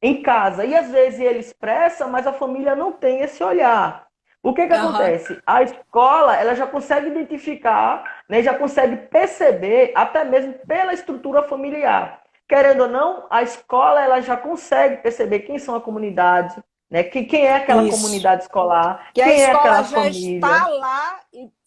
S2: em casa. E às vezes ele expressa, mas a família não tem esse olhar. O que
S1: Aham.
S2: acontece? A escola ela já consegue identificar, né, já consegue perceber, até mesmo pela estrutura familiar. Querendo ou não, a escola ela já consegue perceber quem são a comunidade, né, quem é aquela
S1: Isso.
S2: comunidade escolar,
S1: Que a
S2: quem é
S1: escola
S2: aquela
S1: já
S2: família.
S1: está lá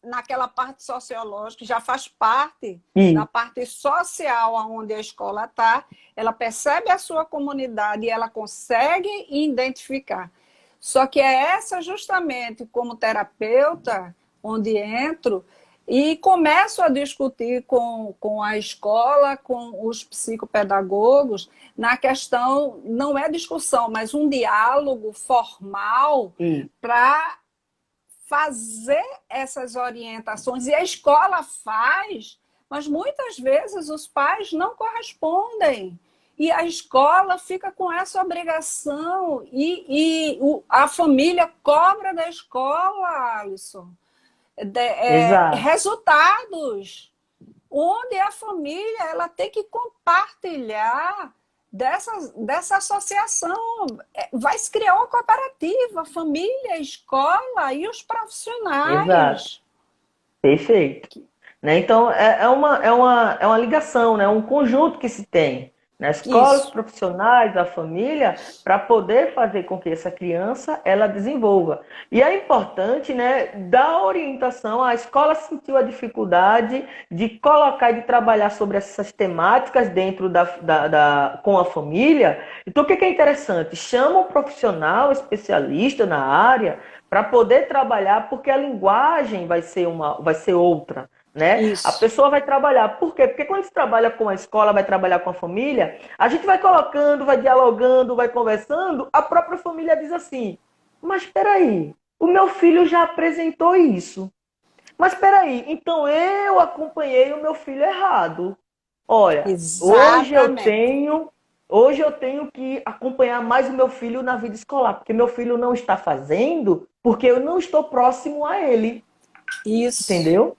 S1: naquela parte sociológica, já faz parte da
S2: E,
S1: parte social onde a escola está, ela percebe a sua comunidade e ela consegue identificar. Só que é essa justamente como terapeuta onde entro e começo a discutir com a escola, com os psicopedagogos, na questão, não é discussão, mas um diálogo formal
S2: e
S1: para fazer essas orientações. E a escola faz, mas muitas vezes os pais não correspondem. E a escola fica com essa obrigação a família cobra da escola, Alisson,
S2: exato.
S1: resultados, onde a família ela tem que compartilhar dessa associação. Vai se criar uma cooperativa, família, escola e os
S2: Exato.
S1: profissionais.
S2: Perfeito. Né? Então, é uma ligação, né? Um conjunto que se tem. Na escola, os
S1: Isso.
S2: profissionais, a família, para poder fazer com que essa criança ela desenvolva. E é importante, né, dar orientação. A escola sentiu a dificuldade de colocar e de trabalhar sobre essas temáticas dentro com a família. Então, o que é interessante? Chama um profissional especialista na área para poder trabalhar, porque a linguagem vai ser outra, né? A
S1: Isso.
S2: pessoa vai trabalhar. Por quê? Porque quando se trabalha com a escola, vai trabalhar com a família, a gente vai colocando, vai dialogando, vai conversando, a própria família diz assim: mas espera aí, o meu filho já apresentou isso. Mas espera aí, então eu acompanhei o meu filho errado. Olha,
S1: Exatamente.
S2: hoje eu tenho que acompanhar mais o meu filho na vida escolar, porque meu filho não está fazendo, porque eu não estou próximo a ele,
S1: Isso.
S2: entendeu?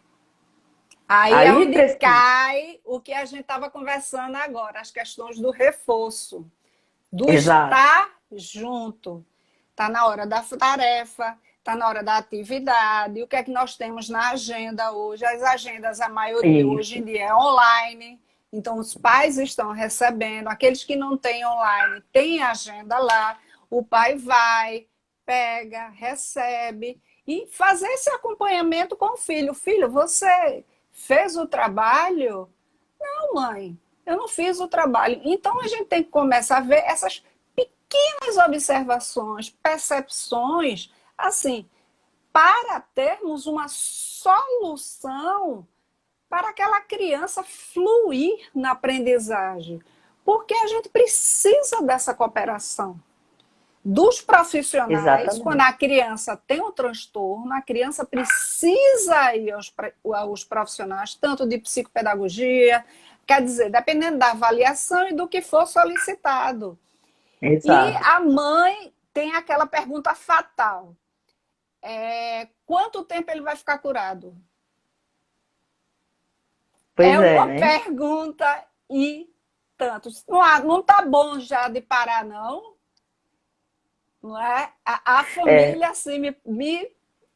S1: Aí é
S2: Aí
S1: onde
S2: precisa.
S1: cai o que a gente estava conversando agora, as questões do reforço, do
S2: Exato.
S1: estar junto. Está na hora da tarefa, está na hora da atividade. O que é que nós temos na agenda hoje? As agendas, a maioria hoje
S2: Isso.
S1: em dia é online. Então, os pais estão recebendo. Aqueles que não têm online, têm agenda lá. O pai vai, pega, recebe. E fazer esse acompanhamento com o filho. Filho, você fez o trabalho? Não, mãe, eu não fiz o trabalho. Então, a gente tem que começar a ver essas pequenas observações, percepções, assim, para termos uma solução para aquela criança fluir na aprendizagem. Porque a gente precisa dessa cooperação dos profissionais. Quando
S2: Exatamente.
S1: a criança tem um transtorno, a criança precisa ir aos profissionais, tanto de psicopedagogia, quer dizer, dependendo da avaliação e do que for solicitado. E
S2: Exato.
S1: a mãe tem aquela pergunta fatal: quanto tempo ele vai ficar curado?
S2: Pois
S1: É
S2: é,
S1: uma
S2: né?
S1: pergunta e tanto. Não tá bom já de parar, não? Não é? A
S2: É,
S1: família, assim,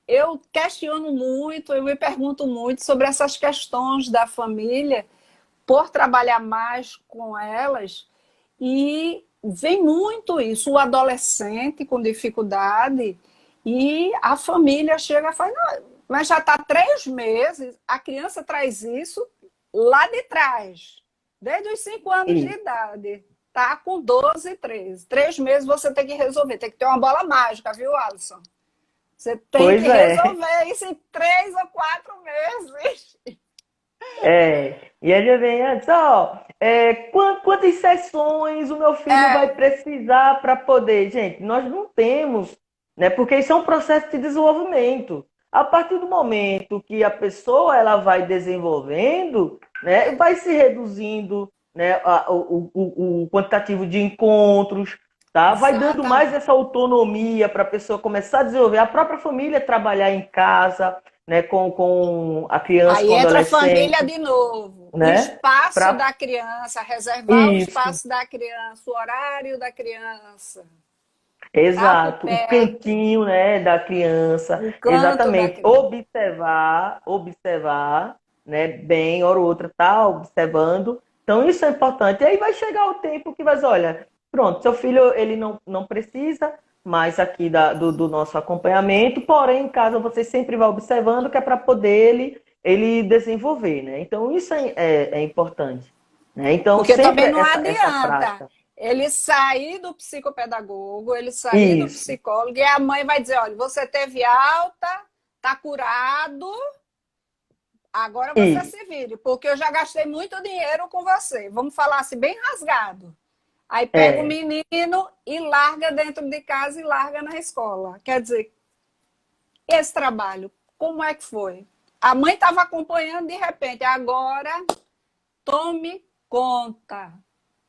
S1: eu questiono muito, eu me pergunto muito sobre essas questões da família, por trabalhar mais com elas, e vem muito isso, o adolescente com dificuldade, e a família chega e fala, não, mas já está 3 meses, a criança traz isso lá de trás, desde os 5 anos de
S2: e,
S1: idade. Tá com 12, 13. 3 meses você tem que resolver. Tem que ter uma bola mágica, viu, Alisson? Você tem que
S2: pois é.
S1: resolver isso em 3 ou 4 meses.
S2: E ele vem antes, ó, quantas sessões o meu filho vai
S1: É,
S2: precisar para poder? Gente, nós não temos, né? Porque isso é um processo de desenvolvimento. A partir do momento que a pessoa ela vai desenvolvendo, né, vai se reduzindo, né, o quantitativo de encontros, tá? Vai dando mais
S1: exatamente.
S2: essa autonomia para a pessoa começar a desenvolver a própria família, trabalhar em casa, né, com a criança,
S1: Aí
S2: com o
S1: entra a família
S2: adolescente,
S1: de novo. O
S2: né?
S1: espaço
S2: Pra...
S1: da criança, reservar o
S2: Isso,
S1: espaço da criança, o horário da criança. Tá por
S2: exato. O
S1: perto,
S2: cantinho, né, da criança,
S1: o canto da
S2: exatamente.
S1: criança.
S2: Observar, né, bem, hora ou outra, tá observando. Então isso é importante. E aí vai chegar o tempo que vai dizer, olha, pronto, seu filho ele não precisa mais aqui do nosso acompanhamento, porém em casa você sempre vai observando que é para poder ele desenvolver, né? Então isso é importante, né? Então
S1: Porque
S2: sempre
S1: também não
S2: essa
S1: adianta
S2: prática.
S1: ele sair do psicopedagogo, ele sair do
S2: Isso,
S1: psicólogo, e a mãe vai dizer: olha, você teve alta, tá curado, agora você
S2: isso.
S1: se vire, porque eu já gastei muito dinheiro com você. Vamos falar assim, bem rasgado. Aí pega o
S2: É,
S1: menino e larga dentro de casa e larga na escola. Quer dizer, esse trabalho, como é que foi? A mãe estava acompanhando de repente, agora tome conta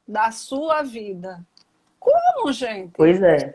S1: da sua vida. Como, gente?
S2: pois é.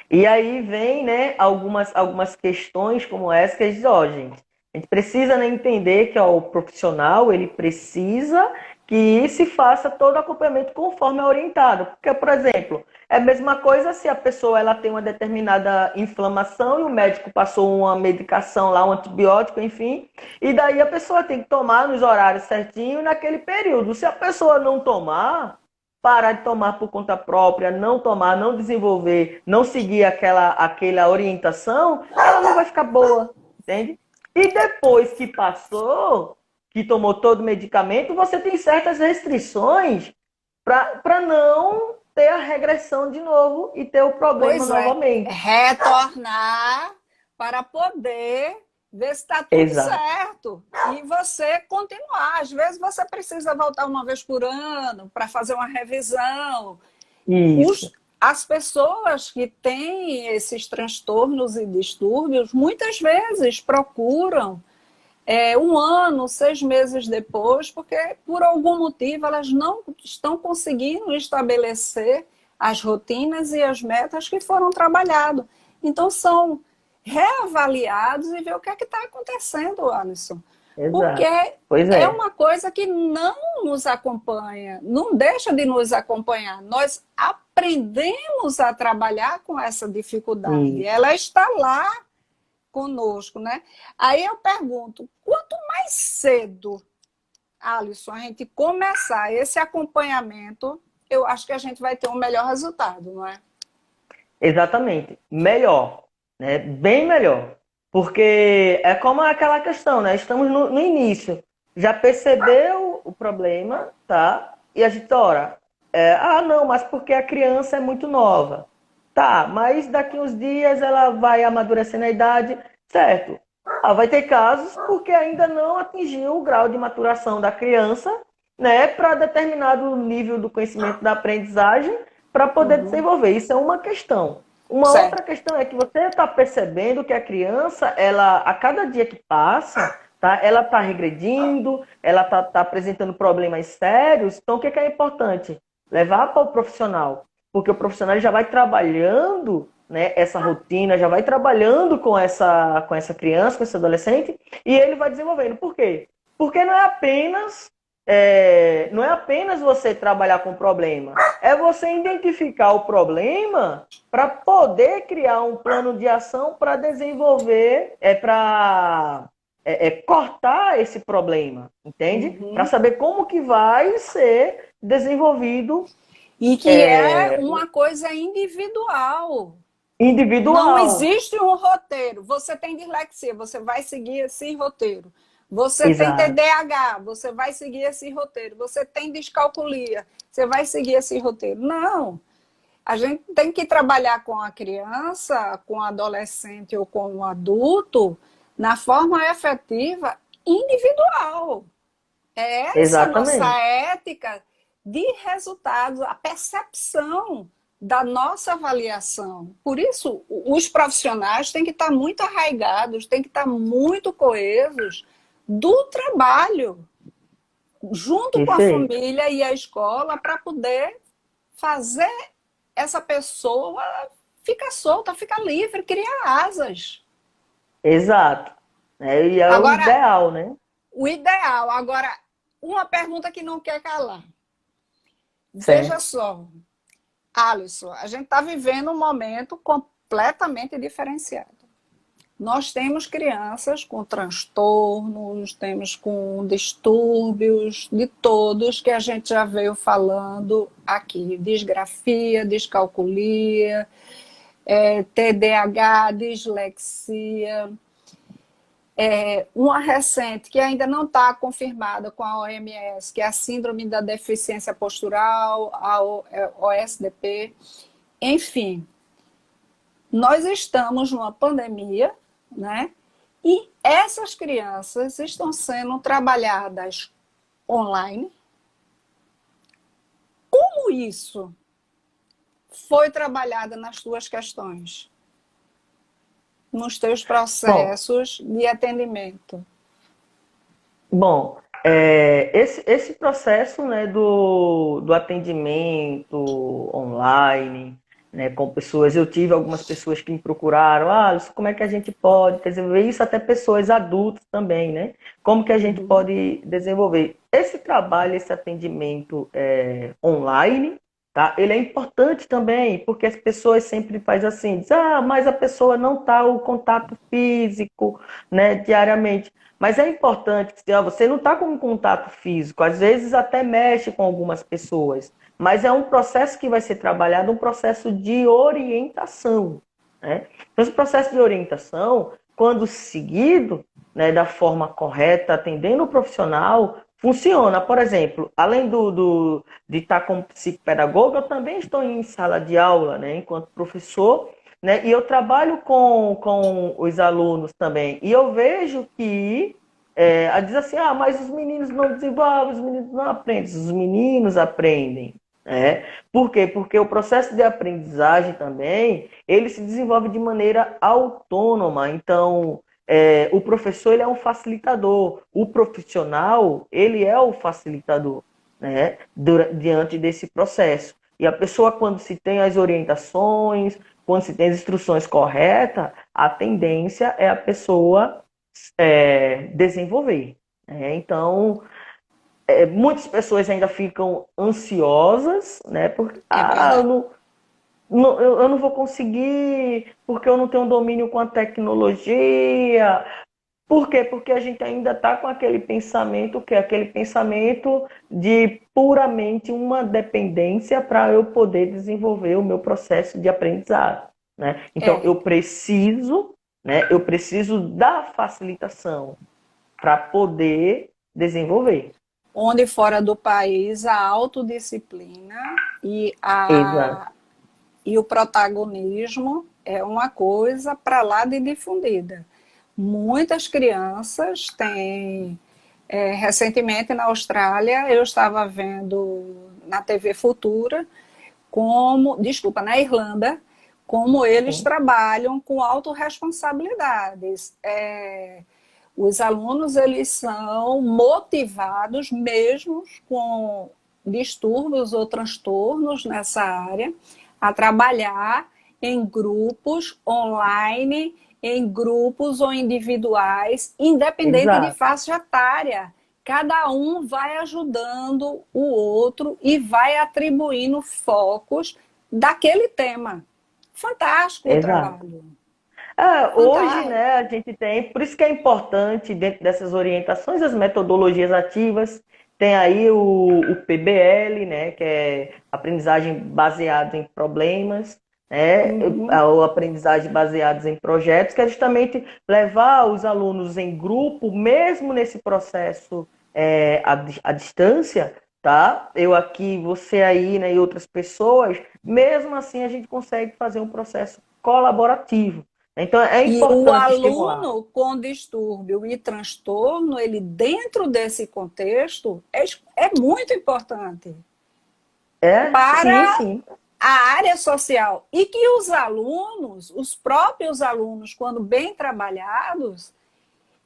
S2: E aí vem, né, algumas questões como essa que a gente diz, ó, gente, a gente precisa, né, entender que ó, o profissional, ele precisa que se faça todo o acompanhamento conforme é orientado. Porque, por exemplo, é a mesma coisa se a pessoa ela tem uma determinada inflamação e o médico passou uma medicação lá, um antibiótico, enfim, e daí a pessoa tem que tomar nos horários certinho naquele período. Se a pessoa não tomar, parar de tomar por conta própria, não tomar, não desenvolver, não seguir aquela orientação, ela não vai ficar boa, entende? E depois que passou, que tomou todo o medicamento, você tem certas restrições para não ter a regressão de novo e ter o problema
S1: Pois é,
S2: novamente.
S1: retornar para poder ver se está tudo
S2: Exato.
S1: certo e você continuar. Às vezes você precisa voltar uma vez por ano para fazer uma revisão.
S2: Isso.
S1: As pessoas que têm esses transtornos e distúrbios muitas vezes procuram 1 ano, 6 meses depois, porque por algum motivo elas não estão conseguindo estabelecer as rotinas e as metas que foram trabalhadas. Então são reavaliados e ver o que é que está acontecendo, Alisson. porque
S2: Exato. Pois
S1: é
S2: é.
S1: uma coisa que não nos acompanha, não deixa de nos acompanhar. Nós aprendemos a trabalhar com essa dificuldade,
S2: Isso.
S1: ela está lá conosco, né? Aí eu pergunto, quanto mais cedo, Alisson, a gente começar esse acompanhamento, eu acho que a gente vai ter um melhor resultado, não é?
S2: Exatamente. Melhor, né? Bem melhor. Porque é como aquela questão, né? Estamos no início. Já percebeu o problema, tá? E a gente, ora, não, mas porque a criança é muito nova. Tá, mas daqui uns dias ela vai amadurecendo a idade, certo? Ah, vai ter casos porque ainda não atingiu o grau de maturação da criança, né, para determinado nível do conhecimento da aprendizagem para poder
S1: Uhum.
S2: desenvolver. Isso é uma questão. Uma outra
S1: Certo.
S2: questão é que você está percebendo que a criança, ela, a cada dia que passa, tá, ela está regredindo, ela está apresentando problemas sérios. Então, o que é importante? Levar para o profissional, porque o profissional já vai trabalhando, né, essa rotina, já vai trabalhando com essa criança, com esse adolescente, e ele vai desenvolvendo. Por quê? Porque não é apenas você trabalhar com o problema, é você identificar o problema para poder criar um plano de ação para desenvolver, para cortar esse problema, entende? Para
S1: Uhum.
S2: saber como que vai ser desenvolvido
S1: E que é uma coisa individual. Não
S2: individual.
S1: existe um roteiro. Você tem dislexia, você vai seguir esse roteiro. Você tem
S2: Exato.
S1: TDAH, você vai seguir esse roteiro. Você tem descalculia, você vai seguir esse roteiro. Não. A gente tem que trabalhar com a criança, com o adolescente ou com o adulto na forma efetiva individual. É essa a nossa
S2: Exatamente.
S1: ética de resultados, a percepção da nossa avaliação. Por isso, os profissionais têm que estar muito arraigados, têm que estar muito coesos do trabalho, junto com a
S2: Perfeito.
S1: família e a escola, para poder fazer essa pessoa ficar solta, ficar livre, criar asas.
S2: Exato. E é o
S1: Agora,
S2: ideal, né?
S1: o ideal. Agora, uma pergunta que não quer calar. Veja
S2: Certo.
S1: só, Alisson, a gente está vivendo um momento completamente diferenciado. Nós temos crianças com transtornos, temos com distúrbios de todos que a gente já veio falando aqui: disgrafia, descalculia, TDAH, dislexia. Uma recente que ainda não está confirmada com a OMS, que é a Síndrome da Deficiência Postural, a OSDP. Enfim, nós estamos numa pandemia, né? E essas crianças estão sendo trabalhadas online. Como isso foi trabalhado nas tuas questões, nos teus
S2: Bom,
S1: processos de atendimento?
S2: bom, esse processo, né, do atendimento online, né, com pessoas, eu tive algumas pessoas que me procuraram, como é que a gente pode desenvolver isso, até pessoas adultas também, né? Como que a gente
S1: Uhum.
S2: pode desenvolver esse trabalho, esse atendimento online, tá? Ele é importante também, porque as pessoas sempre fazem assim, diz, mas a pessoa não está o contato físico, né, diariamente. Mas é importante que você não está com um contato físico, às vezes até mexe com algumas pessoas, mas é um processo que vai ser trabalhado, um processo de orientação, né? Então, esse processo de orientação, quando seguido, né, da forma correta, atendendo o profissional, funciona. Por exemplo, além de estar como psicopedagoga, eu também estou em sala de aula, né, enquanto professor, né, e eu trabalho com os alunos também. E eu vejo que diz assim, mas os meninos não desenvolvem, os meninos não aprendem. Os meninos aprendem. Né? Por quê? Porque o processo de aprendizagem também, ele se desenvolve de maneira autônoma. Então, o professor ele é um facilitador. O profissional, ele é o facilitador, né? Diante desse processo. E a pessoa, quando se tem as orientações, quando se tem as instruções corretas, a tendência é a pessoa desenvolver. Então, muitas pessoas ainda ficam ansiosas, né? Porque,
S1: É
S2: eu
S1: verdade.
S2: não, eu não vou conseguir, porque eu não tenho domínio com a tecnologia. Por quê? Porque a gente ainda está com aquele pensamento, que é aquele pensamento de puramente uma dependência para eu poder desenvolver o meu processo de aprendizado, né? Então,
S1: É.
S2: eu preciso da facilitação para poder desenvolver.
S1: Onde fora do país a autodisciplina e,
S2: Exato.
S1: e o protagonismo é uma coisa para lá de difundida. Muitas crianças têm. Recentemente na Austrália, eu estava vendo na TV Futura desculpa, na Irlanda, como eles
S2: Sim,
S1: trabalham com autorresponsabilidades. Os alunos eles são motivados mesmo com distúrbios ou transtornos nessa área a trabalhar em grupos online, em grupos ou individuais, independente de
S2: exato,
S1: faixa etária. Cada um vai ajudando o outro e vai atribuindo focos daquele tema. Fantástico o
S2: exato.
S1: trabalho.
S2: Hoje,
S1: Fantástico.
S2: né, a gente tem, por isso que é importante, dentro dessas orientações, as metodologias ativas. Tem aí o PBL, né, que é aprendizagem baseada em problemas, né,
S1: Uhum.
S2: a aprendizagem baseada em projetos, que é justamente levar os alunos em grupo, mesmo nesse processo à distância, tá? Eu aqui, você aí, né, e outras pessoas, mesmo assim a gente consegue fazer um processo colaborativo. Então é
S1: E o
S2: importante estimular.
S1: aluno com distúrbio e transtorno, ele dentro desse contexto, é muito importante
S2: Sim,
S1: para
S2: sim.
S1: a área social. E que os alunos, os próprios alunos, quando bem trabalhados,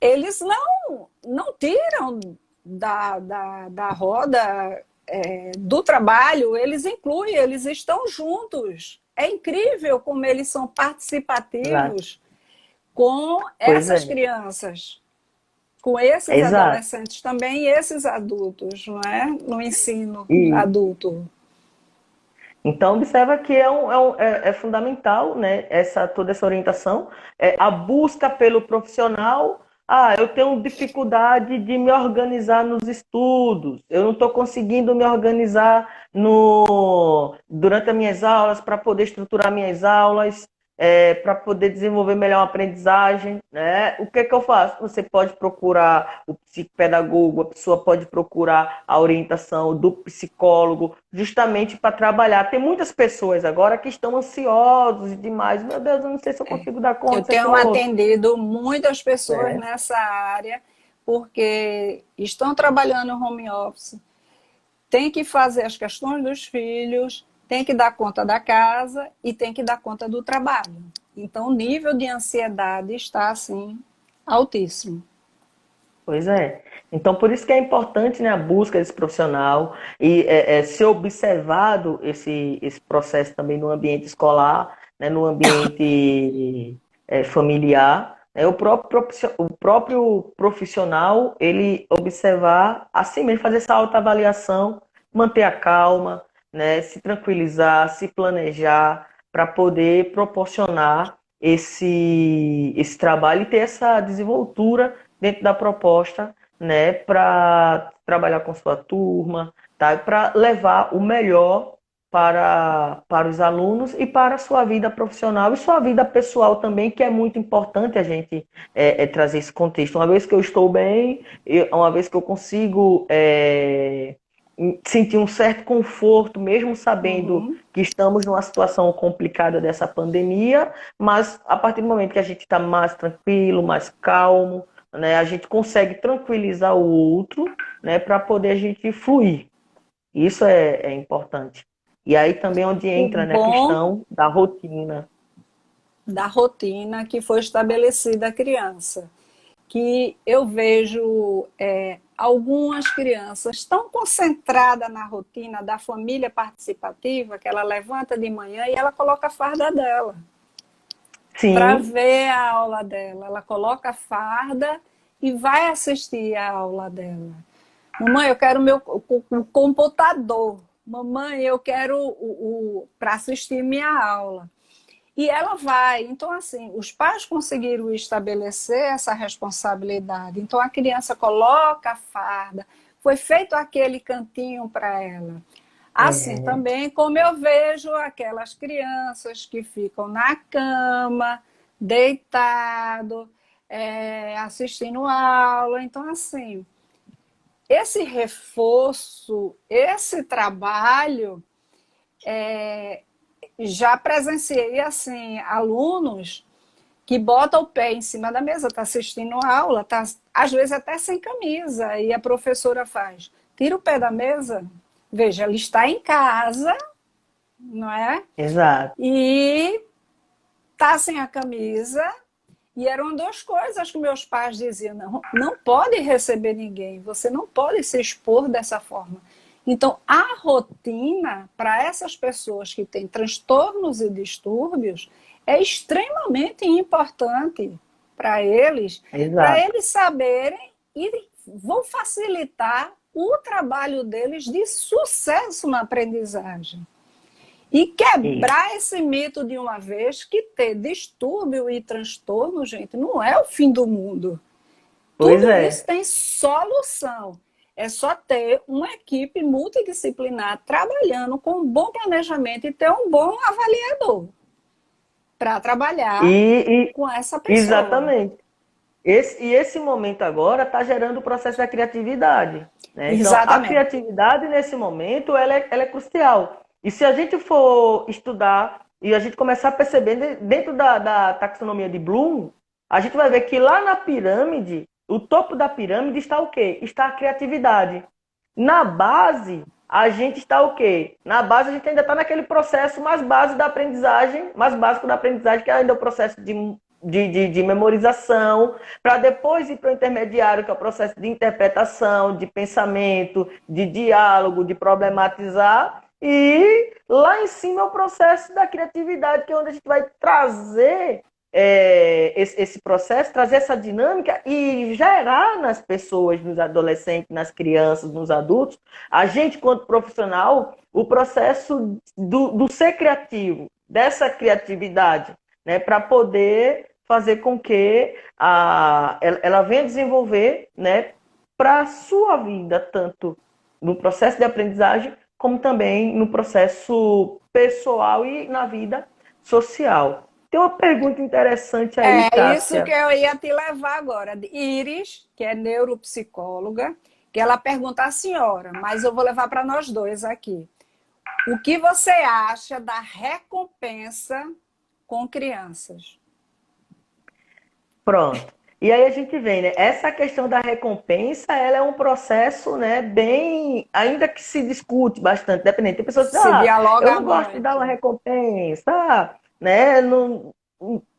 S1: eles não tiram da roda do trabalho, eles incluem, eles estão juntos. É incrível como eles são
S2: Exato.
S1: participativos com
S2: Pois
S1: essas
S2: é.
S1: crianças, com esses
S2: Exato.
S1: adolescentes também e esses adultos, não é? No ensino
S2: E
S1: adulto.
S2: então observa que é fundamental, né, toda essa orientação, a busca pelo profissional. Eu tenho dificuldade de me organizar nos estudos, eu não estou conseguindo me organizar durante as minhas aulas para poder estruturar minhas aulas, para poder desenvolver melhor a aprendizagem, né? O que eu faço? Você pode procurar o psicopedagogo, a pessoa pode procurar a orientação do psicólogo, justamente para trabalhar. Tem muitas pessoas agora que estão ansiosos demais. Meu Deus, eu não sei se eu consigo dar conta
S1: Eu
S2: disso, aquilo
S1: tenho
S2: outro.
S1: atendido muitas pessoas
S2: É,
S1: nessa área porque estão trabalhando em home office, tem que fazer as questões dos filhos, tem que dar conta da casa e tem que dar conta do trabalho. Então, o nível de ansiedade está, assim, altíssimo.
S2: pois é. Então, por isso que é importante, né, a busca desse profissional e ser observado esse processo também no ambiente escolar, né, no ambiente familiar. Né, o próprio profissional, ele observar assim mesmo, fazer essa autoavaliação, manter a calma, né, se tranquilizar, se planejar para poder proporcionar esse trabalho e ter essa desenvoltura dentro da proposta, né, para trabalhar com sua turma, tá? Para levar o melhor para os alunos e para a sua vida profissional e sua vida pessoal também, que é muito importante a gente trazer esse contexto. Uma vez que eu estou bem, uma vez que eu consigo sentir um certo conforto, mesmo sabendo
S1: Uhum.
S2: que estamos numa situação complicada dessa pandemia, mas a partir do momento que a gente está mais tranquilo, mais calmo, né, a gente consegue tranquilizar o outro, né, para poder a gente fluir. Isso é importante. E aí também onde
S1: O
S2: entra, né, a
S1: bom
S2: questão da rotina.
S1: da rotina que foi estabelecida a criança. Que eu vejo algumas crianças tão concentradas na rotina da família participativa que ela levanta de manhã e ela coloca a farda dela para
S2: Sim,
S1: ver a aula dela. Ela coloca a farda e vai assistir a aula dela. Mamãe, eu quero o computador. Mamãe, eu quero para assistir minha aula. E ela vai. Então, assim, os pais conseguiram estabelecer essa responsabilidade. Então, a criança coloca a farda, foi feito aquele cantinho para ela. Assim
S2: É,
S1: também como eu vejo aquelas crianças que ficam na cama, deitado, assistindo aula. Então, assim, esse reforço, esse trabalho, já presenciei assim alunos que botam o pé em cima da mesa, está assistindo a aula, tá, às vezes até sem camisa, e a professora faz, tira o pé da mesa, veja, ele está em casa, não é?
S2: exato.
S1: E tá sem a camisa. E eram duas coisas que meus pais diziam: não, não pode receber ninguém, você não pode se expor dessa forma. Então, a rotina para essas pessoas que têm transtornos e distúrbios é extremamente importante para
S2: Exato.
S1: eles saberem e vão facilitar o trabalho deles de sucesso na aprendizagem. E
S2: Isso.
S1: quebrar esse mito de uma vez que ter distúrbio e transtorno, gente, não é o fim do mundo.
S2: Pois
S1: Tudo isso
S2: é.
S1: tem solução. É só ter uma equipe multidisciplinar trabalhando com um bom planejamento e ter um bom avaliador para trabalhar
S2: E,
S1: com essa pessoa.
S2: exatamente. Esse momento agora está gerando o processo da criatividade, né? Então, a
S1: Exatamente.
S2: criatividade nesse momento ela é crucial. E se a gente for estudar e a gente começar a perceber dentro da taxonomia de Bloom, a gente vai ver que lá na pirâmide, o topo da pirâmide está o quê? Está a criatividade. Na base, a gente está o quê? Na base, a gente ainda está naquele processo mais básico da aprendizagem, mais básico da aprendizagem, que é ainda o processo de memorização, para depois ir para o intermediário, que é o processo de interpretação, de pensamento, de diálogo, de problematizar. E lá em cima é o processo da criatividade, que é onde a gente vai trazer esse processo, trazer essa dinâmica e gerar nas pessoas, nos adolescentes, nas crianças, nos adultos, a gente, quanto profissional, o processo do ser criativo, dessa criatividade, né, para poder fazer com que ela venha desenvolver, né, para a sua vida, tanto no processo de aprendizagem, como também no processo pessoal e na vida social. Tem uma pergunta interessante aí,
S1: É isso que
S2: Cássia.
S1: eu ia te levar agora. Iris, que é neuropsicóloga, que ela pergunta à senhora, mas eu vou levar para nós dois aqui. O que você acha da recompensa com crianças?
S2: Pronto. E aí a gente vê, né? Essa questão da recompensa, ela é um processo, né, bem, ainda que se discute bastante, dependendo. Tem pessoas que dizem,
S1: Se
S2: eu
S1: dialoga
S2: não gosto de dar uma
S1: muito.
S2: recompensa, né, não,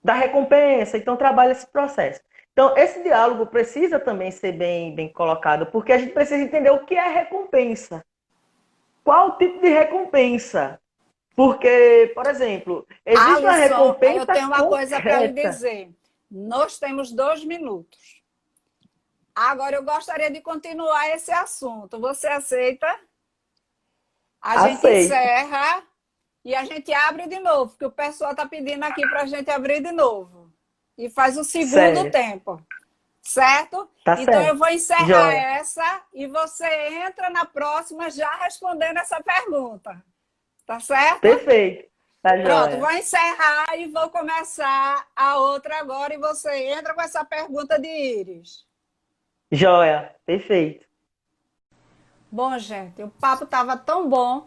S2: da recompensa, então trabalha esse processo. Então, esse diálogo precisa também ser bem colocado, porque a gente precisa entender o que é recompensa. Qual o tipo de recompensa? Porque, por exemplo, existe uma
S1: Alisson, eu
S2: recompensa
S1: tenho uma coisa para lhe
S2: concreta.
S1: dizer. Nós temos 2 minutos. Agora eu gostaria de continuar esse assunto. Você aceita? A gente
S2: Aceito.
S1: encerra e a gente abre de novo, porque o pessoal está pedindo aqui para a gente abrir de novo. E faz o segundo
S2: Sério.
S1: tempo, certo?
S2: Tá
S1: Então eu
S2: certo.
S1: vou encerrar
S2: Joia.
S1: essa e você entra na próxima já respondendo essa pergunta. Tá certo?
S2: Perfeito. Tá
S1: Pronto,
S2: joia.
S1: vou encerrar e vou começar a outra agora e você entra com essa pergunta de Iris.
S2: Joia. Perfeito.
S1: Bom, gente, o papo estava tão bom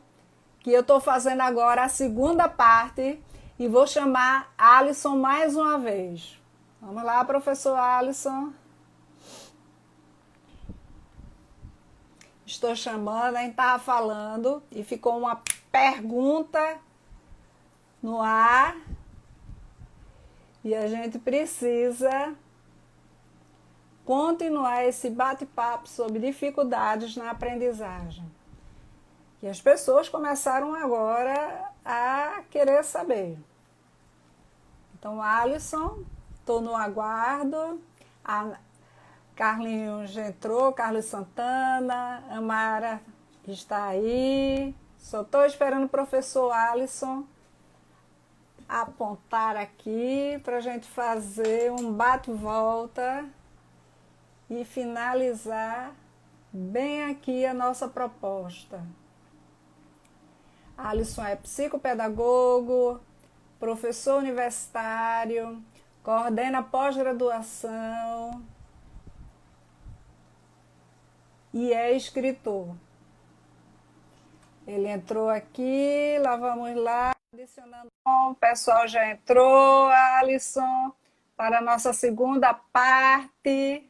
S1: que eu estou fazendo agora a segunda parte e vou chamar Alisson mais uma vez. Vamos lá, professor Alisson. Estou chamando, a gente estava falando e ficou uma pergunta no ar e a gente precisa continuar esse bate-papo sobre dificuldades na aprendizagem. E as pessoas começaram agora a querer saber. Então, Alisson, estou no aguardo. Carlinhos já entrou, Carlos Santana, Amara está aí. Só estou esperando o professor Alisson apontar aqui para a gente fazer um bate-volta e finalizar bem aqui a nossa proposta. Alisson é psicopedagogo, professor universitário, coordena pós-graduação e é escritor. Ele entrou aqui, lá vamos lá, adicionando. O pessoal já entrou, Alisson, para a nossa segunda parte.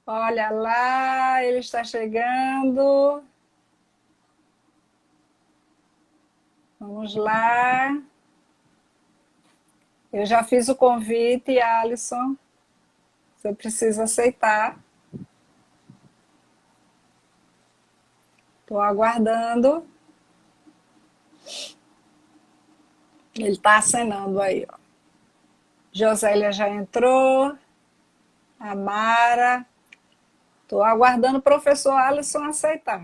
S1: Olha lá, ele está chegando. Vamos lá. Eu já fiz o convite, Alisson. Você precisa aceitar. Estou aguardando. Ele está acenando aí, ó. Josélia já entrou. A Mara. Estou aguardando o professor Alisson aceitar.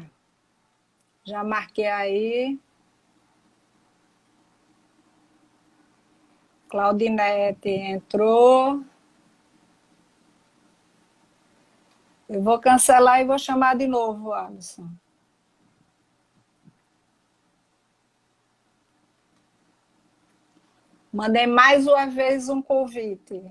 S1: Já marquei aí. Claudinete entrou. Eu vou cancelar e vou chamar de novo, Alisson. Mandei mais uma vez um convite.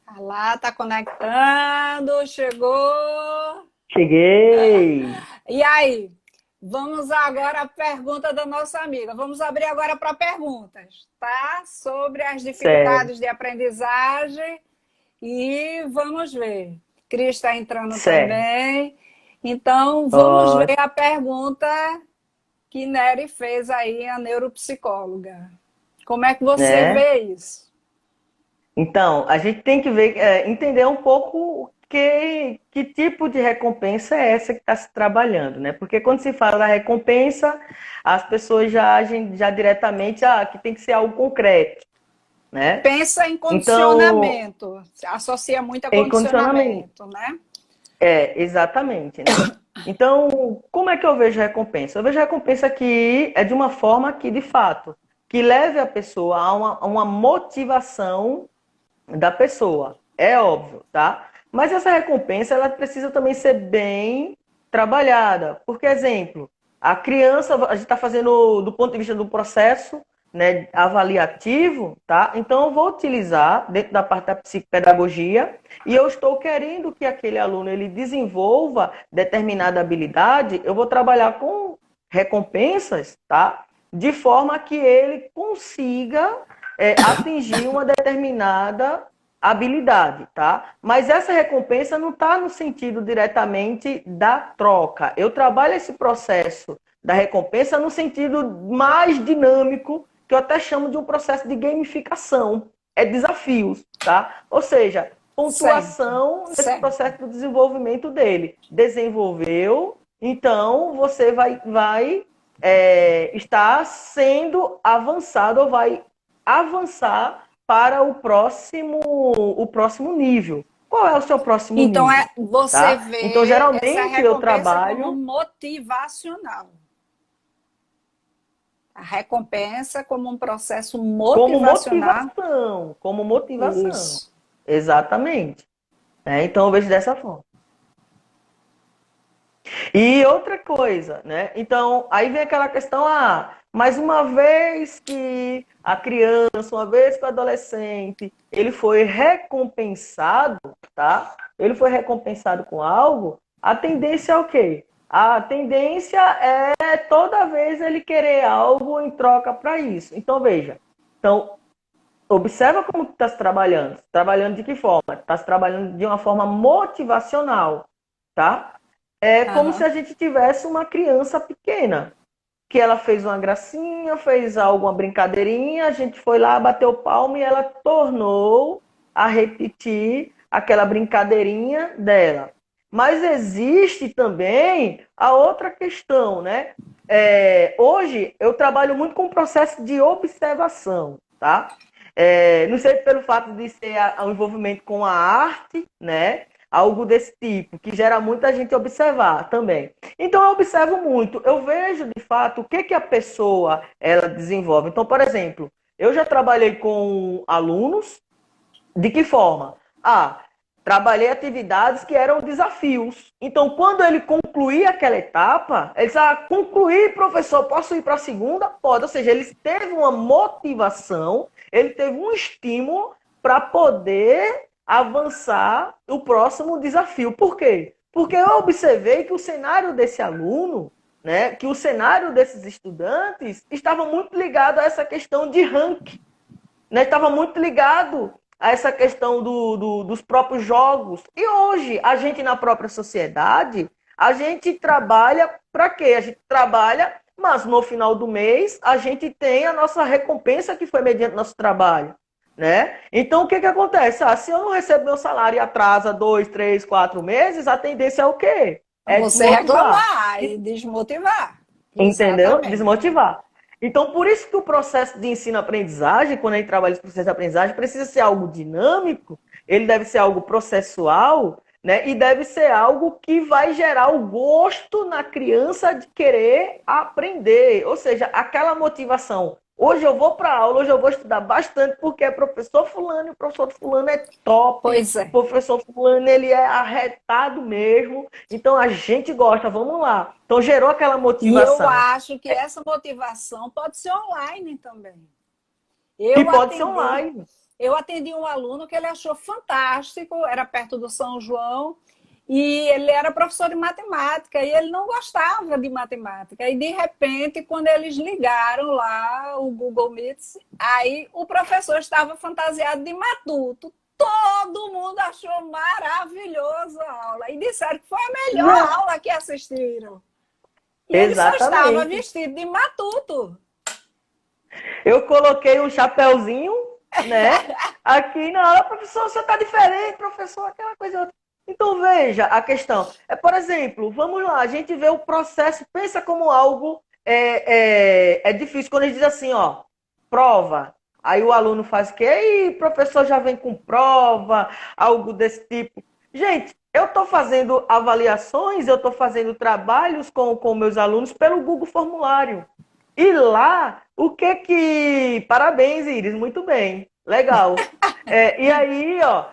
S1: Ah lá, tá conectando, chegou.
S2: Cheguei!
S1: E aí? Vamos agora à pergunta da nossa amiga. Vamos abrir agora para perguntas, tá? Sobre as dificuldades de aprendizagem. E vamos ver. Cris está entrando também. Então, vamos ver a pergunta que Nery fez aí, a neuropsicóloga. Como é que você vê isso?
S2: Então, a gente tem que ver, entender um pouco que tipo de recompensa é essa que está se trabalhando, né? Porque quando se fala da recompensa, as pessoas já agem já diretamente, que tem que ser algo concreto, né?
S1: Pensa em condicionamento, então, associa muito a condicionamento, né?
S2: Exatamente, né? Então, como é que eu vejo a recompensa? Eu vejo a recompensa que é de uma forma que, de fato, que leve a pessoa a uma motivação da pessoa. É óbvio, tá? Mas essa recompensa, ela precisa também ser bem trabalhada. Porque, exemplo, a criança, a gente está fazendo do ponto de vista do processo, né, avaliativo, tá? Então, eu vou utilizar dentro da parte da psicopedagogia e eu estou querendo que aquele aluno ele desenvolva determinada habilidade, eu vou trabalhar com recompensas, tá? De forma que ele consiga atingir uma determinada habilidade, tá? Mas essa recompensa não está no sentido diretamente da troca. Eu trabalho esse processo da recompensa no sentido mais dinâmico, que eu até chamo de um processo de gamificação. É desafios, tá? Ou seja, pontuação nesse processo do desenvolvimento dele. Desenvolveu, então você vai estar sendo avançado ou vai avançar para o próximo nível. Qual é o seu próximo nível?
S1: Então, você vê
S2: então, geralmente,
S1: essa recompensa
S2: eu trabalho
S1: como motivacional. A recompensa como um processo motivacional.
S2: Como motivação.
S1: Isso.
S2: Exatamente. Então, eu vejo dessa forma. E outra coisa, né? Então, aí vem aquela questão, mas uma vez que a criança, uma vez que o adolescente, ele foi recompensado, tá? Ele foi recompensado com algo, a tendência é o quê? A tendência é toda vez ele querer algo em troca para isso. Então, veja. Então, observa como está se trabalhando. Trabalhando de que forma? Está se trabalhando de uma forma motivacional, tá? É como se a gente tivesse uma criança pequena, que ela fez uma gracinha, fez alguma brincadeirinha, a gente foi lá, bateu palma e ela tornou a repetir aquela brincadeirinha dela. Mas existe também a outra questão, né? Hoje eu trabalho muito com o processo de observação, tá? Não sei pelo fato de ser o envolvimento com a arte, né? Algo desse tipo, que gera muita gente observar também. Então eu observo muito, eu vejo de fato o que, que a pessoa ela desenvolve. Então, por exemplo, eu já trabalhei com alunos, de que forma? Trabalhei atividades que eram desafios. Então, quando ele concluía aquela etapa, ele disse, concluí, professor, posso ir para a segunda? Pode. Ou seja, ele teve uma motivação, ele teve um estímulo para poder avançar o próximo desafio. Por quê? Porque eu observei que o cenário desse aluno, né, que o cenário desses estudantes estava muito ligado a essa questão de ranking, né? Estava muito ligado a essa questão dos próprios jogos. E hoje, a gente na própria sociedade, a gente trabalha para quê? A gente trabalha, mas no final do mês, a gente tem a nossa recompensa que foi mediante nosso trabalho. Né? Então, o que, que acontece? Se eu não recebo meu salário e atrasa 2, 3, 4 meses, a tendência é o quê? É
S1: Você
S2: desmotivar.
S1: reclamar e desmotivar.
S2: Entendeu?
S1: Exatamente.
S2: Desmotivar. Então, por isso que o processo de ensino-aprendizagem, quando a gente trabalha esse processo de aprendizagem, precisa ser algo dinâmico, ele deve ser algo processual, né? E deve ser algo que vai gerar o gosto na criança de querer aprender. Ou seja, aquela motivação. Hoje eu vou para aula, hoje eu vou estudar bastante, porque é professor fulano, e o professor fulano é top,
S1: Pois é.
S2: o professor fulano ele é arretado mesmo, então a gente gosta, vamos lá. Então gerou aquela
S1: E eu
S2: motivação.
S1: acho que essa motivação pode ser online também.
S2: E
S1: Eu
S2: pode ser
S1: atendi,
S2: online.
S1: eu atendi um aluno que ele achou fantástico, era perto do São João, e ele era professor de matemática, e ele não gostava de matemática. E, de repente, quando eles ligaram lá o Google Meet, aí o professor estava fantasiado de matuto. Todo mundo achou maravilhoso a aula. E disseram que foi a melhor aula que assistiram. E ele só estava
S2: Exatamente.
S1: vestido de matuto.
S2: Eu coloquei um chapéuzinho, né? Aqui na aula, professor, você está diferente, professor, aquela coisa outra. Então veja a questão. Por exemplo, vamos lá, a gente vê o processo, pensa como algo difícil. Quando a gente diz assim, ó, prova. Aí o aluno faz o quê? Aí, professor já vem com prova, algo desse tipo. Gente, eu estou fazendo avaliações, eu estou fazendo trabalhos com meus alunos pelo Google Formulário. E lá, o que que... Parabéns, Iris, muito bem. Legal. E aí, ó,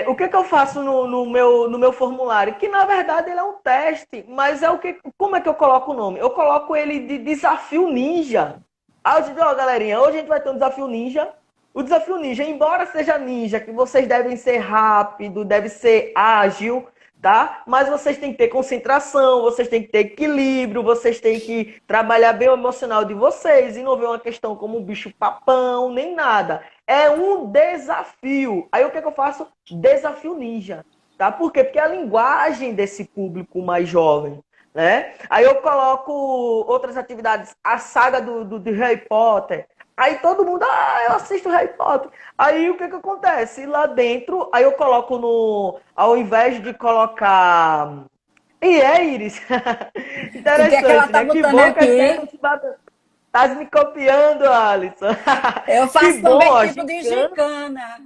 S2: o que que eu faço no meu formulário? Que, na verdade, ele é um teste, mas é o que... Como é que eu coloco o nome? Eu coloco ele de desafio ninja. Aí eu digo, ó, galerinha, hoje a gente vai ter um desafio ninja. O desafio ninja, embora seja ninja, que vocês devem ser rápido, deve ser ágil, tá? Mas vocês têm que ter concentração, vocês têm que ter equilíbrio, vocês têm que trabalhar bem o emocional de vocês e não ver uma questão como um bicho papão, nem nada. É um desafio. Aí o que, que eu faço? Desafio ninja, tá? Por quê? Porque é a linguagem desse público mais jovem, né? Aí eu coloco outras atividades, a saga do Harry Potter. Aí todo mundo, eu assisto Harry Potter. Aí o que que acontece? Lá dentro, aí eu coloco ao invés de colocar... Iris.
S1: O que é que ela
S2: Interessante,
S1: está
S2: né? Que
S1: botando
S2: bom que as
S1: aqui?
S2: crianças se batem. Tá me copiando, Alisson.
S1: Eu
S2: Que
S1: faço
S2: bom,
S1: também
S2: ó,
S1: tipo de
S2: gincana.
S1: gincana.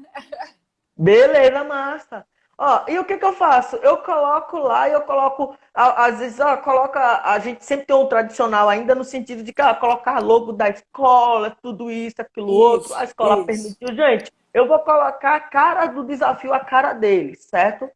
S2: Beleza, massa. Ó, e o que que eu faço? Eu coloco lá e eu coloco, às vezes, coloca, a gente sempre tem um tradicional ainda no sentido de que colocar logo da escola, tudo isso, aquilo outro, a
S1: Isso,
S2: escola
S1: isso.
S2: permitiu. Gente, eu vou colocar a cara do desafio, a cara deles, certo?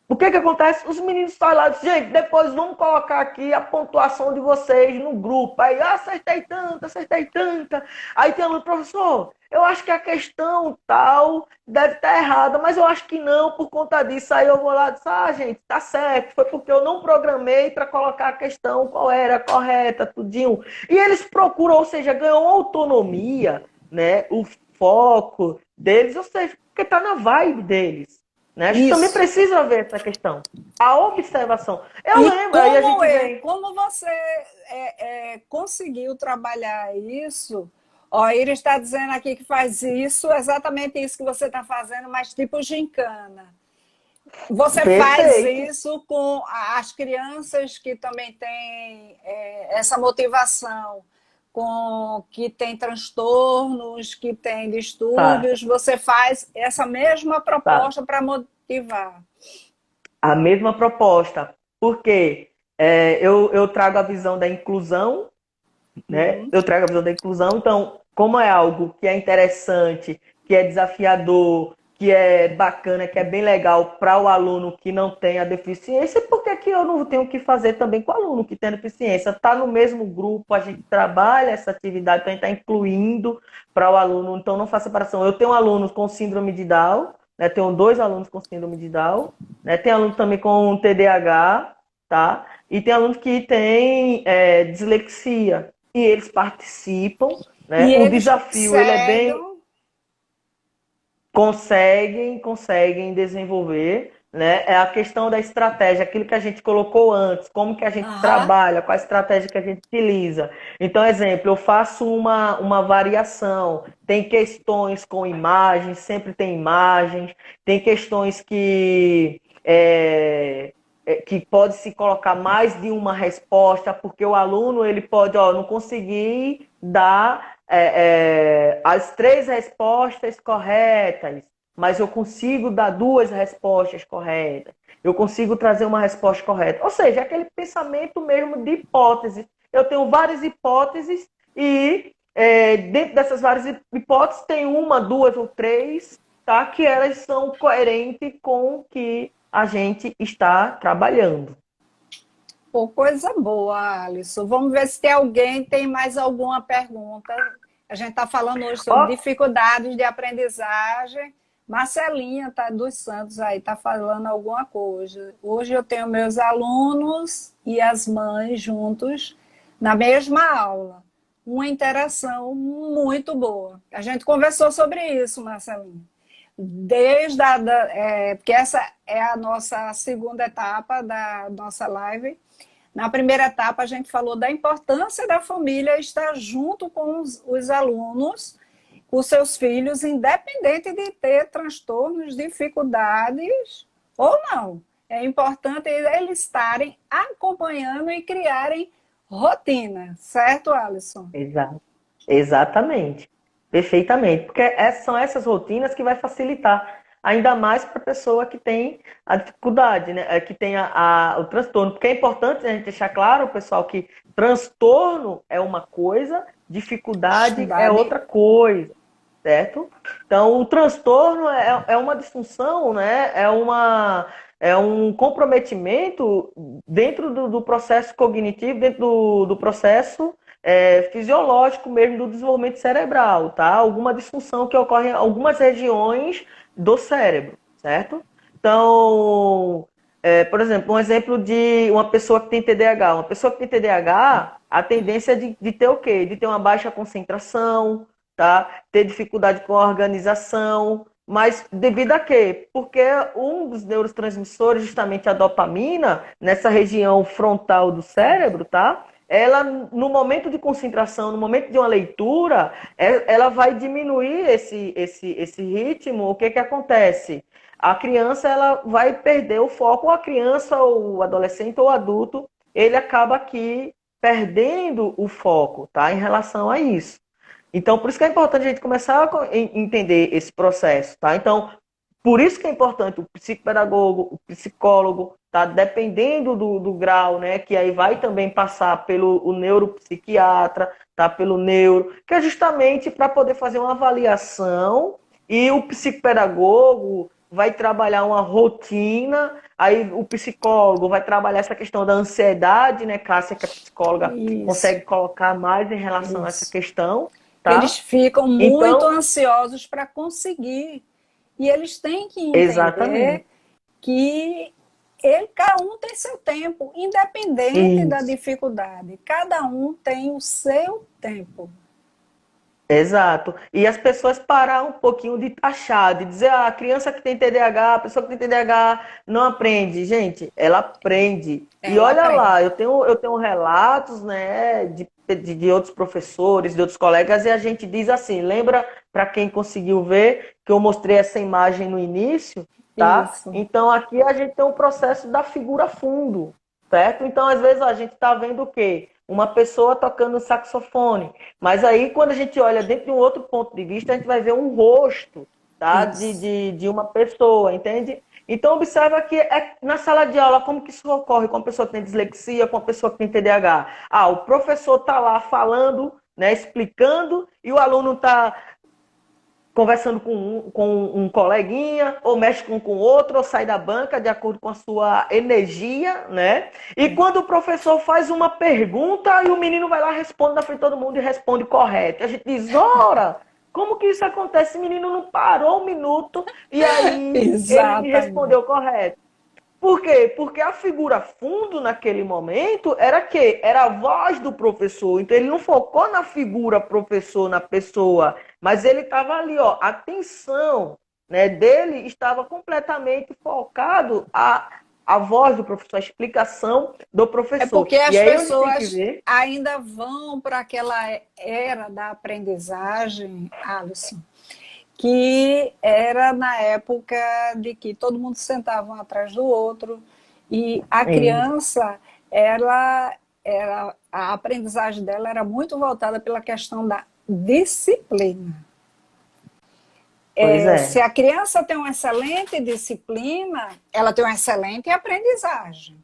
S2: O que que acontece? Os meninos estão lá, gente, depois vamos colocar aqui a pontuação de vocês no grupo. Aí, acertei tanta, acertei tanta. Aí tem aluno, professor, eu acho que a questão tal deve estar errada, mas eu acho que não, por conta disso. Aí eu vou lá e digo, gente, tá certo, foi porque eu não programei para colocar a questão qual era correta, tudinho. E eles procuram, ou seja, ganham autonomia, né? O foco deles, ou seja, porque está na vibe deles. Né? A gente também
S1: Isso.
S2: precisa ver essa questão. A observação. Eu
S1: E
S2: lembro, aí a gente vem.
S1: como você conseguiu trabalhar isso? Ó, a Iris está dizendo aqui que faz isso, exatamente isso que você está fazendo, mas tipo gincana. Você faz
S2: Perfeito.
S1: isso com as crianças que também têm essa motivação que tem transtornos, que tem
S2: Tá,
S1: distúrbios, você faz essa mesma
S2: tá.
S1: proposta para motivar.
S2: A mesma proposta. Porque eu trago a visão da inclusão, né?
S1: Uhum.
S2: Eu trago a visão da inclusão, então, como é algo que é interessante, que é desafiador, que é bacana, que é bem legal para o aluno que não tem a deficiência, por que que eu não tenho que fazer também com o aluno que tem a deficiência? Está no mesmo grupo, a gente trabalha essa atividade, então a gente está incluindo para o aluno, então não faz separação. Eu tenho alunos com síndrome de Down, né? Tenho 2 alunos com síndrome de Down, né? Tem aluno também com TDAH, tá? E tem alunos que têm dislexia e eles participam,
S1: E
S2: né? O
S1: eles
S2: desafio ele é bem
S1: conseguem.
S2: conseguem desenvolver, né? É a questão da estratégia, aquilo que a gente colocou antes, como que a gente
S1: Aham.
S2: trabalha, qual a estratégia que a gente utiliza. Então, exemplo, eu faço uma variação. Tem questões com imagens, sempre tem imagens, tem questões que pode se colocar mais de uma resposta, porque o aluno ele pode, ó, não conseguir dar as 3 respostas corretas, mas eu consigo dar 2 respostas corretas. Eu consigo trazer uma resposta correta. Ou seja, é aquele pensamento mesmo de hipótese. Eu tenho várias hipóteses e dentro dessas várias hipóteses tem uma, 2 ou 3, tá? Que elas são coerentes com o que a gente está trabalhando.
S1: Pô, coisa boa, Alisson. Vamos ver se tem alguém tem mais alguma pergunta. A gente está falando hoje sobre
S2: Ó,
S1: dificuldades de aprendizagem. Marcelinha tá dos Santos aí está falando alguma coisa. Hoje eu tenho meus alunos e as mães juntos na mesma aula. Uma interação muito boa. A gente conversou sobre isso, Marcelinha. Porque essa é a nossa segunda etapa da nossa live. Na primeira etapa, a gente falou da importância da família estar junto com os alunos, os seus filhos, independente de ter transtornos, dificuldades ou não. É importante eles estarem acompanhando e criarem rotina, certo, Alisson?
S2: Exato. Exatamente. Perfeitamente. Porque são essas rotinas que vai facilitar ainda mais para a pessoa que tem a dificuldade, né? Que tem o transtorno. Porque é importante a gente deixar claro, pessoal, que transtorno é uma coisa, dificuldade é
S1: Dificuldade.
S2: outra coisa, certo? Então, o transtorno é uma disfunção, né? É um comprometimento dentro do processo cognitivo, dentro do processo fisiológico mesmo do desenvolvimento cerebral, tá? Alguma disfunção que ocorre em algumas regiões do cérebro, certo? Então, por exemplo, um exemplo de uma pessoa que tem TDAH. Uma pessoa que tem TDAH, a tendência é de ter o quê? De ter uma baixa concentração, tá? Ter dificuldade com a organização, mas devido a quê? Porque um dos neurotransmissores, justamente a dopamina, nessa região frontal do cérebro, tá? Ela, no momento de concentração, no momento de uma leitura, ela vai diminuir esse ritmo. O que que acontece? A criança ela vai perder o foco, ou a criança, ou o adolescente, ou o adulto, ele acaba aqui perdendo o foco, tá? Em relação a isso. Então, por isso que é importante a gente começar a entender esse processo, tá? Então, por isso que é importante o psicopedagogo, o psicólogo, tá? Dependendo do grau, né? Que aí vai também passar pelo o neuropsiquiatra, tá? Pelo neuro, que é justamente para poder fazer uma avaliação e o psicopedagogo vai trabalhar uma rotina, aí o psicólogo vai trabalhar essa questão da ansiedade, né, Cássia, que a psicóloga
S1: Isso,
S2: consegue colocar mais em relação a essa
S1: isso.
S2: questão,
S1: Eles
S2: tá?
S1: ficam muito
S2: Então,
S1: ansiosos para conseguir. E eles têm que
S2: exatamente.
S1: entender que cada um tem seu tempo, independente da
S2: Isso.
S1: dificuldade. Cada um tem o seu tempo.
S2: Exato. E as pessoas parar um pouquinho de taxar, de dizer, a criança que tem TDAH, a pessoa que tem TDAH não aprende. Gente, ela aprende. E
S1: Ela
S2: olha
S1: aprende.
S2: lá, eu tenho relatos, né, de outros professores, de outros colegas, e a gente diz assim, lembra, para quem conseguiu ver, que eu mostrei essa imagem no início, tá?
S1: Isso.
S2: Então aqui a gente tem um processo da figura fundo, certo? Então, às vezes, a gente está vendo o quê? uma pessoa tocando saxofone. Mas aí, quando a gente olha dentro de um outro ponto de vista, a gente vai ver um rosto, tá?
S1: Isso.
S2: De uma pessoa, entende? Então, observa que é na sala de aula, como que isso ocorre com a pessoa que tem dislexia, com a pessoa que tem TDAH. Ah, o professor está lá falando, né, explicando, e o aluno está conversando com um coleguinha, ou mexe com outro, ou sai da banca de acordo com a sua energia, né? E quando o professor faz uma pergunta, e o menino vai lá, responde na frente de todo mundo e responde correto. A gente diz, ora, como que isso acontece? Esse menino não parou um minuto e aí ele me
S1: Exatamente.
S2: respondeu correto. Por quê? Porque a figura fundo naquele momento era que era a voz do professor. Então ele não focou na figura professor, na pessoa, mas ele estava ali, ó, a atenção, né, dele estava completamente focado a voz do professor, a explicação do
S1: É
S2: professor.
S1: porque
S2: E
S1: as
S2: aí a gente tem que
S1: pessoas
S2: ver.
S1: ainda vão para aquela era da aprendizagem, Alisson, que era na época de que todo mundo sentava um atrás do outro e a
S2: É,
S1: criança, a aprendizagem dela era muito voltada pela questão da disciplina.
S2: pois
S1: Se
S2: é,
S1: a criança tem uma excelente disciplina, ela tem uma excelente aprendizagem.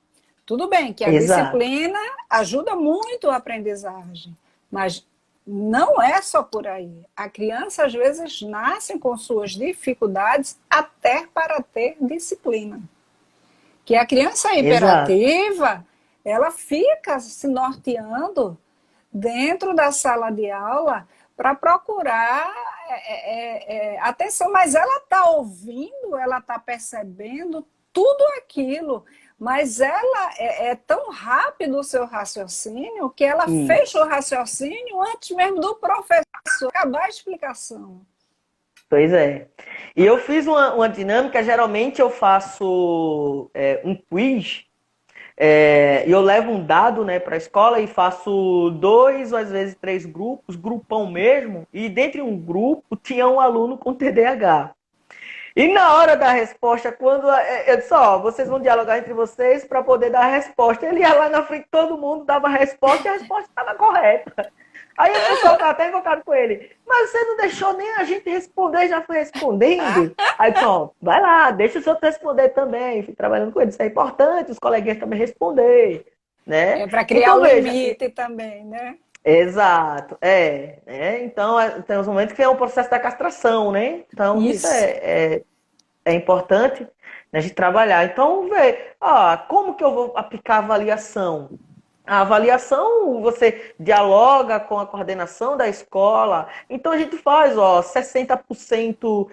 S1: Tudo bem que a
S2: exato,
S1: disciplina ajuda muito a aprendizagem, mas não é só por aí. A criança, às vezes, nasce com suas dificuldades até para ter disciplina. Que a criança
S2: exato.
S1: hiperativa, ela fica se norteando dentro da sala de aula para procurar atenção, mas ela está ouvindo, ela está percebendo tudo aquilo, mas ela é tão rápido o seu raciocínio que ela fecha
S2: Isso.
S1: o raciocínio antes mesmo do professor acabar a explicação.
S2: Pois é. E eu fiz uma dinâmica, geralmente eu faço um quiz, e eu levo um dado, né, para a escola e faço dois ou às vezes três grupos, grupão mesmo, e dentro de um grupo tinha um aluno com TDAH. E na hora da resposta, quando eu disse, ó, vocês vão dialogar entre vocês para poder dar a resposta. Ele ia lá na frente, todo mundo dava a resposta e a resposta estava correta. Aí o pessoal estava até invocado com ele. Mas você não deixou nem a gente responder, já foi respondendo. Aí, ó, vai lá, deixa os outros responder também. Fui trabalhando com ele. Isso é importante, os coleguinhas também responder, né?
S1: É para criar
S2: Então,
S1: o
S2: veja que
S1: limite também, né?
S2: exato, né? Então, tem uns momentos que é um processo da castração, né? Então, isso
S1: Isso.
S2: é importante, né, a gente trabalhar. Então, ver, como que eu vou aplicar a avaliação? A avaliação, você dialoga com a coordenação da escola. Então, a gente faz, 60%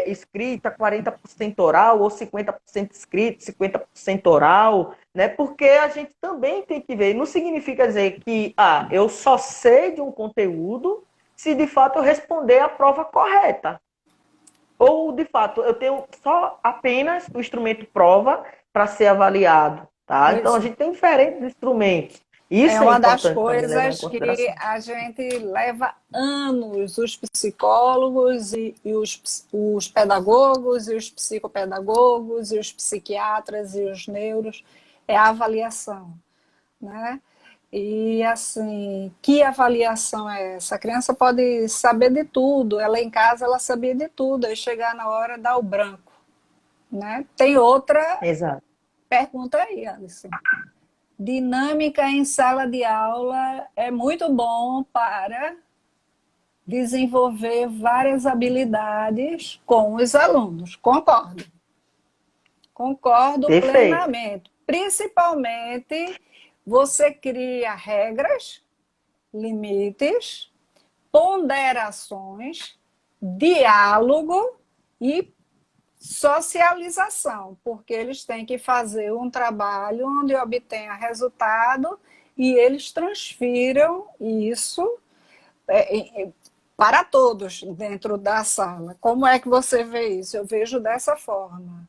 S2: escrita, 40% oral, ou 50% escrito, 50% oral, né? Porque a gente também tem que ver. Não significa dizer que, eu só sei de um conteúdo se de fato eu responder a prova correta. Ou, de fato, eu tenho só apenas o instrumento prova para ser avaliado, tá? Então,
S1: Pois
S2: a
S1: é.
S2: gente tem diferentes instrumentos.
S1: É
S2: Isso é
S1: uma das
S2: importante também levar em
S1: coisas que
S2: consideração.
S1: a gente leva anos, os psicólogos os pedagogos, e os psicopedagogos, e os psiquiatras, e os neuros, é a avaliação, né? E assim, que avaliação é essa? A criança pode saber de tudo, ela em casa ela sabia de tudo, aí chegar na hora dá o branco, né? Tem outra
S2: Exato.
S1: pergunta aí, Alisson. Dinâmica em sala de aula é muito bom para desenvolver várias habilidades com os alunos. Concordo. Concordo
S2: Perfeito.
S1: plenamente. Principalmente, você cria regras, limites, ponderações, diálogo e socialização, porque eles têm que fazer um trabalho onde obtenha resultado e eles transfiram isso para todos dentro da sala. Como é que você vê isso? Eu vejo dessa forma.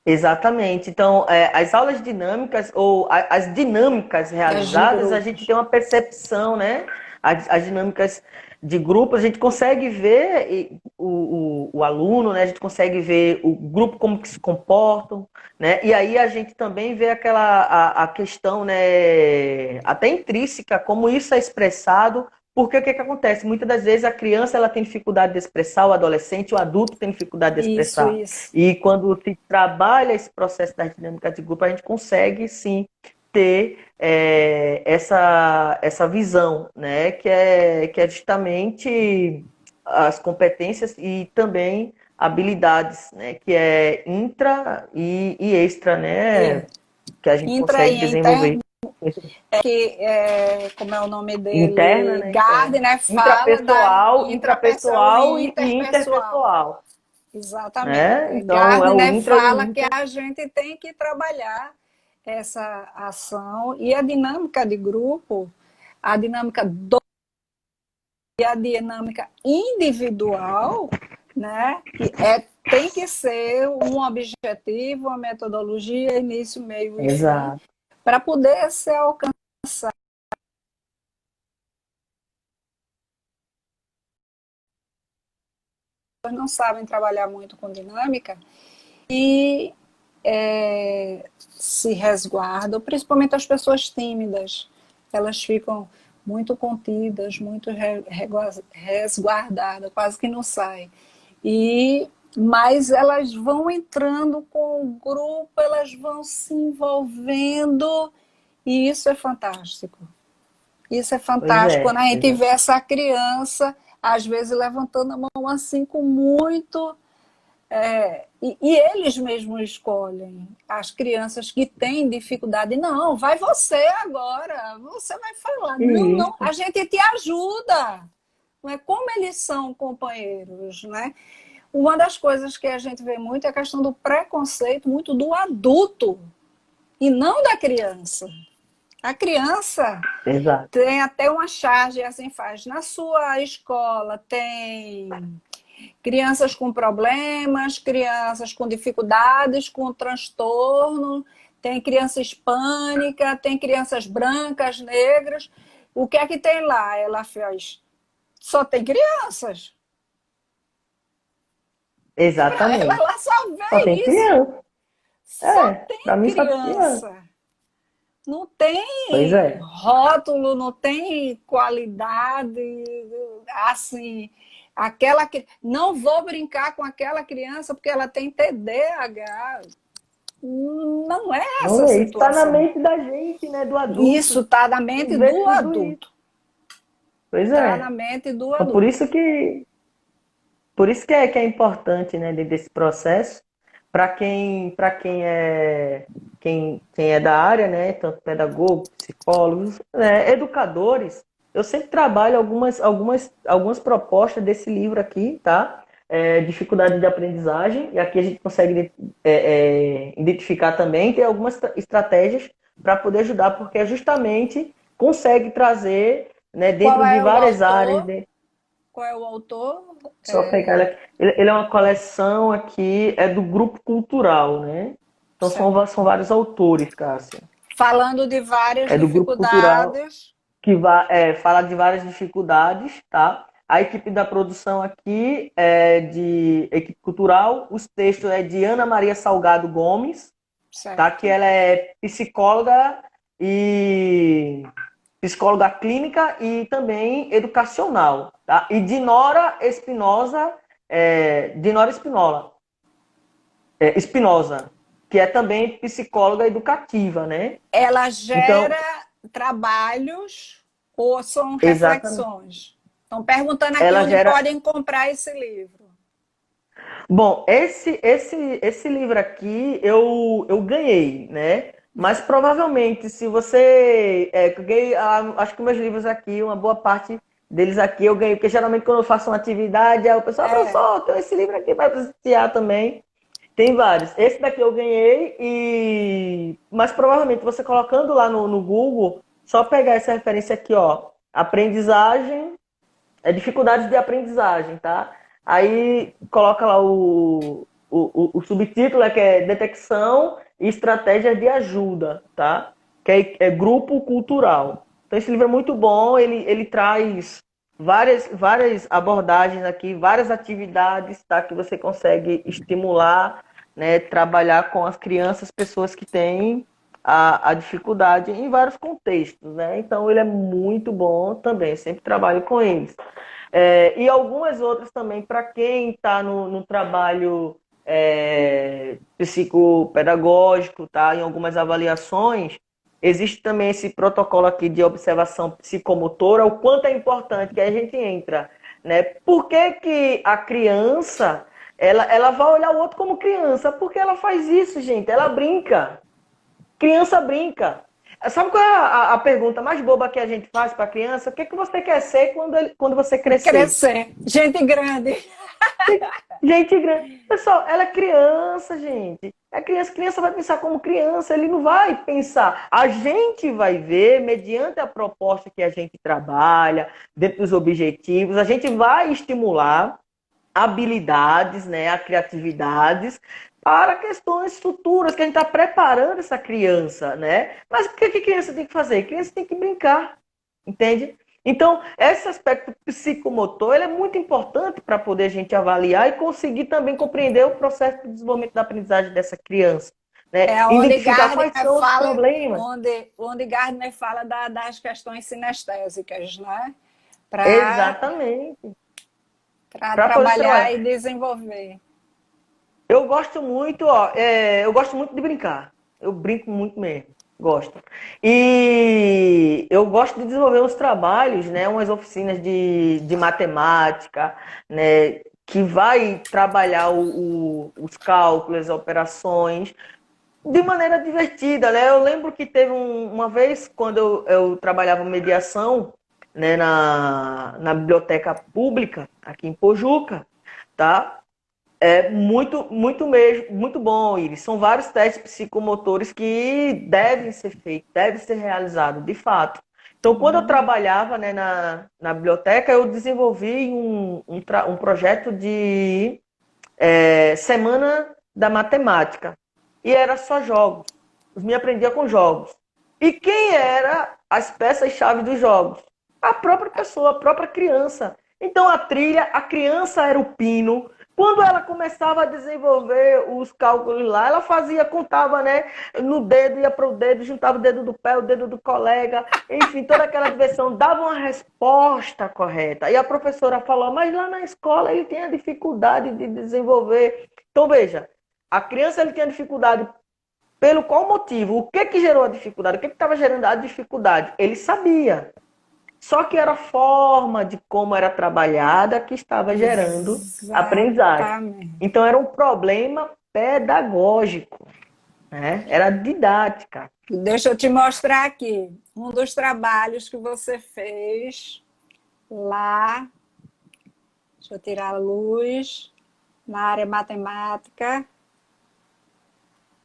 S2: Exatamente. Então, as aulas dinâmicas ou as dinâmicas
S1: As de
S2: realizadas, a gente
S1: grupos.
S2: tem uma percepção, né? As dinâmicas de grupo, a gente consegue ver o aluno, né? A gente consegue ver o grupo como que se comportam, né? E aí a gente também vê a questão, né? Até intrínseca, como isso é expressado. Porque o que acontece? Muitas das vezes a criança ela tem dificuldade de expressar, o adolescente, o adulto tem dificuldade de
S1: Isso,
S2: expressar.
S1: isso.
S2: E quando se trabalha esse processo das dinâmicas de grupo, a gente consegue sim ter essa visão, né? Que é justamente as competências e também habilidades, né? Que é intra e extra,
S1: E
S2: né? Que a gente
S1: intra
S2: consegue
S1: e inter,
S2: desenvolver.
S1: como é o nome
S2: Interna,
S1: dele?
S2: né? Interna.
S1: Gardner fala da
S2: Intrapessoal,
S1: intrapessoal
S2: intrapessoal
S1: e
S2: e
S1: interpessoal.
S2: interpessoal, né?
S1: Exatamente.
S2: Então, é o
S1: Gardner
S2: intra e o
S1: fala que
S2: inter.
S1: a gente tem que trabalhar essa ação e a dinâmica de grupo, a dinâmica do e a dinâmica individual, né? Tem que ser um objetivo, uma metodologia, início, meio e fim,
S2: Exato.
S1: para poder ser alcançado. Não sabem trabalhar muito com dinâmica e se resguardam, principalmente as pessoas tímidas. Elas ficam muito contidas, muito resguardadas, quase que não saem. Mas elas vão entrando com o grupo, elas vão se envolvendo, e isso é fantástico. Isso é
S2: Pois
S1: fantástico. Quando
S2: é,
S1: a gente vê
S2: exato.
S1: essa criança, às vezes levantando a mão assim com muito e eles mesmos escolhem as crianças que têm dificuldade. Não, vai você agora, você vai falar. Não, não,
S2: Isso,
S1: a gente te ajuda. Não é como eles são companheiros, né? Uma das coisas que a gente vê muito é a questão do preconceito, muito do adulto e não da criança. A criança
S2: exato.
S1: tem até uma charge assim faz. Na sua escola tem crianças com problemas, crianças com dificuldades, com transtorno, tem criança hispânica, tem crianças brancas, negras. O que é que tem lá? Ela fez. Só tem crianças. Ela
S2: Exatamente.
S1: lá só
S2: Só
S1: vê
S2: tem
S1: isso.
S2: criança.
S1: Só
S2: É, pra
S1: tem
S2: mim só tem criança.
S1: criança. Não
S2: Pois
S1: tem
S2: é.
S1: rótulo, não tem qualidade, assim, aquela que não vou brincar com aquela criança porque ela tem TDAH. Não é
S2: Não
S1: essa a
S2: é, isso tá na
S1: situação.
S2: mente da gente, né? Do
S1: Isso
S2: adulto.
S1: está na
S2: E
S1: mente
S2: vê
S1: do
S2: tudo isso.
S1: adulto.
S2: Pois
S1: Está na
S2: é.
S1: mente do
S2: Então, por
S1: adulto.
S2: isso que que é importante, né, dentro desse processo, para quem é da área, né, tanto pedagogos, psicólogos, né, educadores, eu sempre trabalho algumas propostas desse livro aqui, tá? Dificuldade de aprendizagem, e aqui a gente consegue identificar também, tem algumas estratégias para poder ajudar, porque justamente consegue trazer, né,
S1: Qual
S2: dentro de
S1: é o
S2: várias áreas,
S1: autor?
S2: né?
S1: Qual é o autor?
S2: Só pegar ele é uma coleção aqui, é do Grupo Cultural, né? Então
S1: Certo.
S2: são vários autores, Cássia.
S1: Falando de várias
S2: É do Grupo Cultural
S1: dificuldades.
S2: que fala de várias dificuldades, tá? A equipe da produção aqui é de equipe cultural, os textos é de Ana Maria Salgado Gomes, tá? Que
S1: Certo.
S2: ela é e psicóloga clínica e também educacional, tá? E Dinora Espinosa, que é também psicóloga educativa, né?
S1: Ela
S2: Então,
S1: gera trabalhos ou são
S2: exatamente.
S1: reflexões? Estão perguntando aqui
S2: Ela
S1: onde
S2: gera.
S1: podem comprar esse livro.
S2: Bom, esse livro aqui eu ganhei, né? Mas provavelmente, se você. Eu ganhei, acho que meus livros aqui, uma boa parte deles aqui eu ganhei, porque geralmente quando eu faço uma atividade, aí o pessoal,
S1: É,
S2: professor, tem esse livro aqui para presentear também. Tem vários. Esse daqui eu ganhei mas provavelmente você colocando lá no Google, só pegar essa referência aqui, ó. Aprendizagem, dificuldades de aprendizagem, tá? Aí coloca lá o subtítulo, que é Detecção e Estratégia de Ajuda, tá? Que é grupo cultural. Então esse livro é muito bom, ele traz várias abordagens aqui, várias atividades, tá, que você consegue estimular, né, trabalhar com as crianças, pessoas que têm a dificuldade em vários contextos, né? Então ele é muito bom também, sempre trabalho com eles. E algumas outras também, para quem está no trabalho psicopedagógico, tá? Em algumas avaliações, existe também esse protocolo aqui de observação psicomotora, o quanto é importante que a gente entra, né? Por que que a criança, ela vai olhar o outro como criança? Porque ela faz isso, gente, ela brinca. Criança brinca. Sabe qual é a pergunta mais boba que a gente faz para a criança? O que, que você quer ser quando você crescer?
S1: Crescer. Gente grande.
S2: Gente grande. Pessoal, ela é criança, gente. É criança, criança vai pensar como criança, ele não vai pensar. A gente vai ver, mediante a proposta que a gente trabalha, dentro dos objetivos, a gente vai estimular habilidades, né, a criatividades para questões futuras, que a gente está preparando essa criança, né? Mas o que a criança tem que fazer? A criança tem que brincar, entende? Então, esse aspecto psicomotor ele é muito importante para poder a gente avaliar e conseguir também compreender o processo de desenvolvimento da aprendizagem dessa criança, né?
S1: Onde
S2: Identificar quais
S1: Gardner
S2: são os
S1: fala,
S2: problemas.
S1: onde Gardner fala das questões sinestésicas, né? Para
S2: Exatamente. Para poder
S1: trabalhar
S2: trabalhar.
S1: e desenvolver.
S2: Eu gosto muito, eu gosto muito de brincar. Eu brinco muito mesmo, gosto. E eu gosto de desenvolver uns trabalhos, né, umas oficinas de matemática, né, que vai trabalhar os cálculos, as operações, de maneira divertida, né? Eu lembro que teve uma vez, quando eu trabalhava mediação, né, na biblioteca pública, aqui em Pojuca, tá? É muito mesmo, muito bom, Iris. São vários testes psicomotores que devem ser feitos, devem ser realizados, de fato. Então, quando eu trabalhava, né, na biblioteca, eu desenvolvi um projeto de Semana da Matemática. E era só jogos. Os me aprendia com jogos. E quem era as peças-chave dos jogos? A própria pessoa, a própria criança. Então a trilha, a criança era o pino. Quando ela começava a desenvolver os cálculos lá, ela fazia, contava, né, no dedo, ia para o dedo, juntava o dedo do pé, o dedo do colega, enfim, toda aquela diversão, dava uma resposta correta. E a professora falou, mas lá na escola ele tem a dificuldade de desenvolver. Então veja, a criança ele tinha dificuldade pelo qual motivo? O que que gerou a dificuldade? O que que estava gerando a dificuldade? Ele sabia. Só que era a forma de como era trabalhada que estava gerando aprendizagem.
S1: Exatamente.
S2: Então era um problema pedagógico, né? Era didática.
S1: Deixa eu te mostrar aqui um dos trabalhos que você fez lá. Deixa eu tirar a luz. Na área matemática,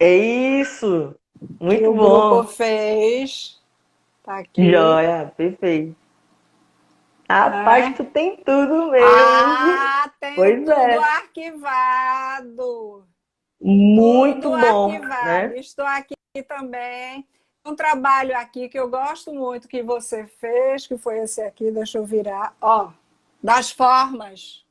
S2: É isso!
S1: que
S2: Muito
S1: o grupo
S2: bom!
S1: fez. Tá aqui.
S2: Joia, perfeito. Rapaz,
S1: Né?
S2: tu tem tudo mesmo.
S1: Ah, tenho
S2: Pois
S1: tudo
S2: é.
S1: arquivado.
S2: Muito
S1: Tudo
S2: bom,
S1: arquivado.
S2: né?
S1: Estou aqui também. Um trabalho aqui que eu gosto muito que você fez, que foi esse aqui, deixa eu virar. Ó, das formas.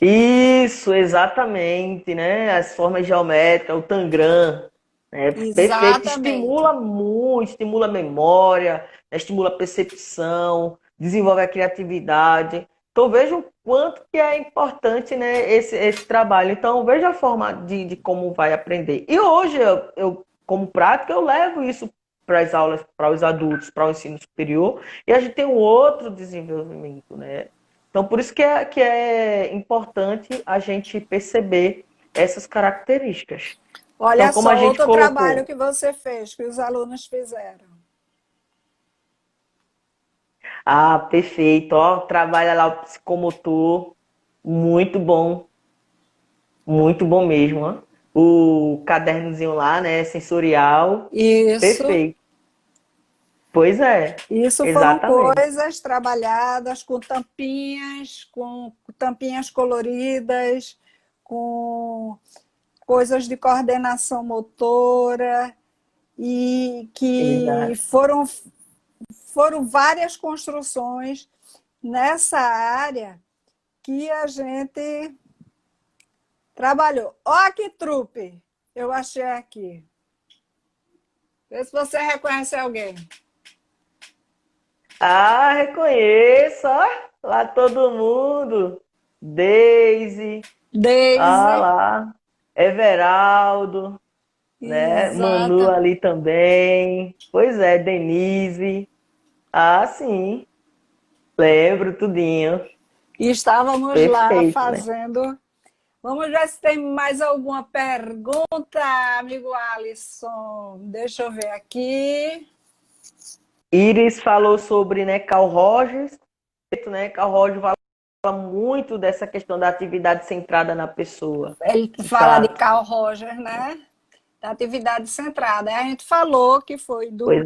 S2: Isso, exatamente, né? As formas geométricas, o Tangram, né? Perfeito.
S1: Exatamente.
S2: Estimula muito, estimula a memória, né? Estimula a percepção, desenvolve a criatividade. Então veja o quanto que é importante, né, esse trabalho. Então veja a forma de como vai aprender. E hoje como prática, eu levo isso para as aulas, para os adultos, para o ensino superior, e a gente tem um outro desenvolvimento, né? Então, por isso que é importante a gente perceber essas características. Então,
S1: Olha
S2: como a
S1: só,
S2: gente
S1: outro trabalho
S2: colocou,
S1: que você fez, que os alunos fizeram.
S2: perfeito, ó, trabalha lá o psicomotor, muito bom mesmo, ó. O cadernozinho lá, né, sensorial,
S1: Isso.
S2: perfeito. Pois é,
S1: Isso foram
S2: exatamente.
S1: coisas trabalhadas com tampinhas coloridas, com coisas de coordenação motora e que
S2: Exato.
S1: foram várias construções nessa área que a gente trabalhou. Ó que trupe eu achei aqui. Vê se você reconhece alguém.
S2: Ah, reconheço, ó, lá todo mundo. Daisy, ah
S1: Daisy.
S2: lá, Everaldo, né? Manu
S1: Exata.
S2: ali também. Pois é, Denise. Ah, sim, lembro tudinho.
S1: E estávamos lá
S2: Perfeito, né?
S1: fazendo. Vamos ver se tem mais alguma pergunta, amigo Alisson. Deixa eu ver aqui.
S2: Iris falou sobre, né, Carl Rogers, né? Carl Rogers fala muito dessa questão da atividade centrada na pessoa,
S1: Ele
S2: de
S1: fala de
S2: fato.
S1: Carl Roger, né? Da atividade centrada. Aí a gente falou que foi
S2: Pois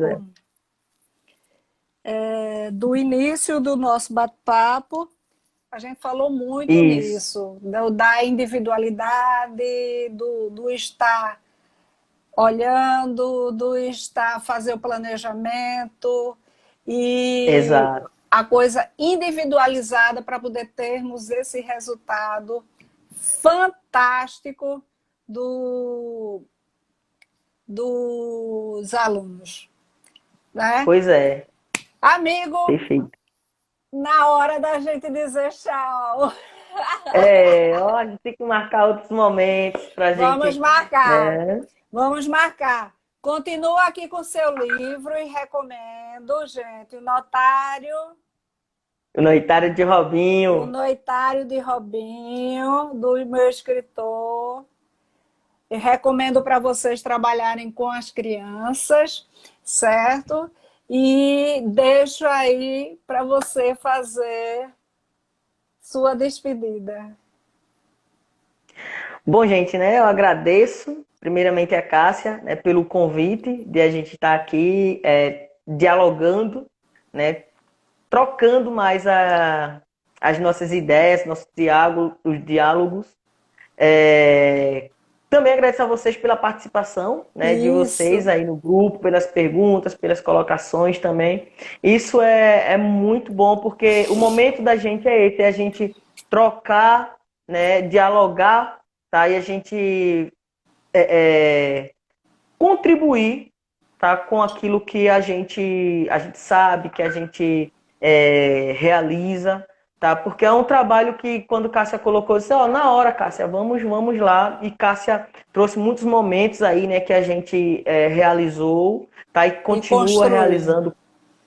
S2: é.
S1: do início do nosso bate-papo. A gente falou muito
S2: Isso,
S1: nisso, da individualidade, do estar olhando, do estar fazer o planejamento e
S2: exato.
S1: a coisa individualizada para poder termos esse resultado fantástico do, dos alunos, né?
S2: Pois é,
S1: Amigo,
S2: perfeito.
S1: na hora da gente dizer tchau,
S2: É, ó, a gente tem que marcar outros momentos pra
S1: vamos
S2: gente,
S1: marcar.
S2: né?
S1: Vamos marcar. Continua aqui com o seu livro e recomendo, gente,
S2: O Noitário de
S1: o
S2: Robinho.
S1: Noitário de Robinho, do meu escritor. E recomendo para vocês trabalharem com as crianças, certo? E deixo aí para você fazer sua despedida.
S2: Bom, gente, né? Eu agradeço, primeiramente a Cássia, né, pelo convite de a gente estar aqui dialogando, né, trocando mais as nossas ideias, nossos diálogos, os diálogos. É, também agradeço a vocês pela participação, né, de vocês
S1: Isso.
S2: aí no grupo, pelas perguntas, pelas colocações também. Isso é muito bom, porque o momento da gente é esse, é a gente trocar, né, dialogar, tá? E a gente contribuir, tá, com aquilo que a gente sabe, que a gente realiza, tá? Porque é um trabalho que, quando Cássia colocou, eu disse, ó, na hora, Cássia, vamos lá. E Cássia trouxe muitos momentos aí, né, que a gente realizou, tá? E
S1: E
S2: continua
S1: construir.
S2: realizando,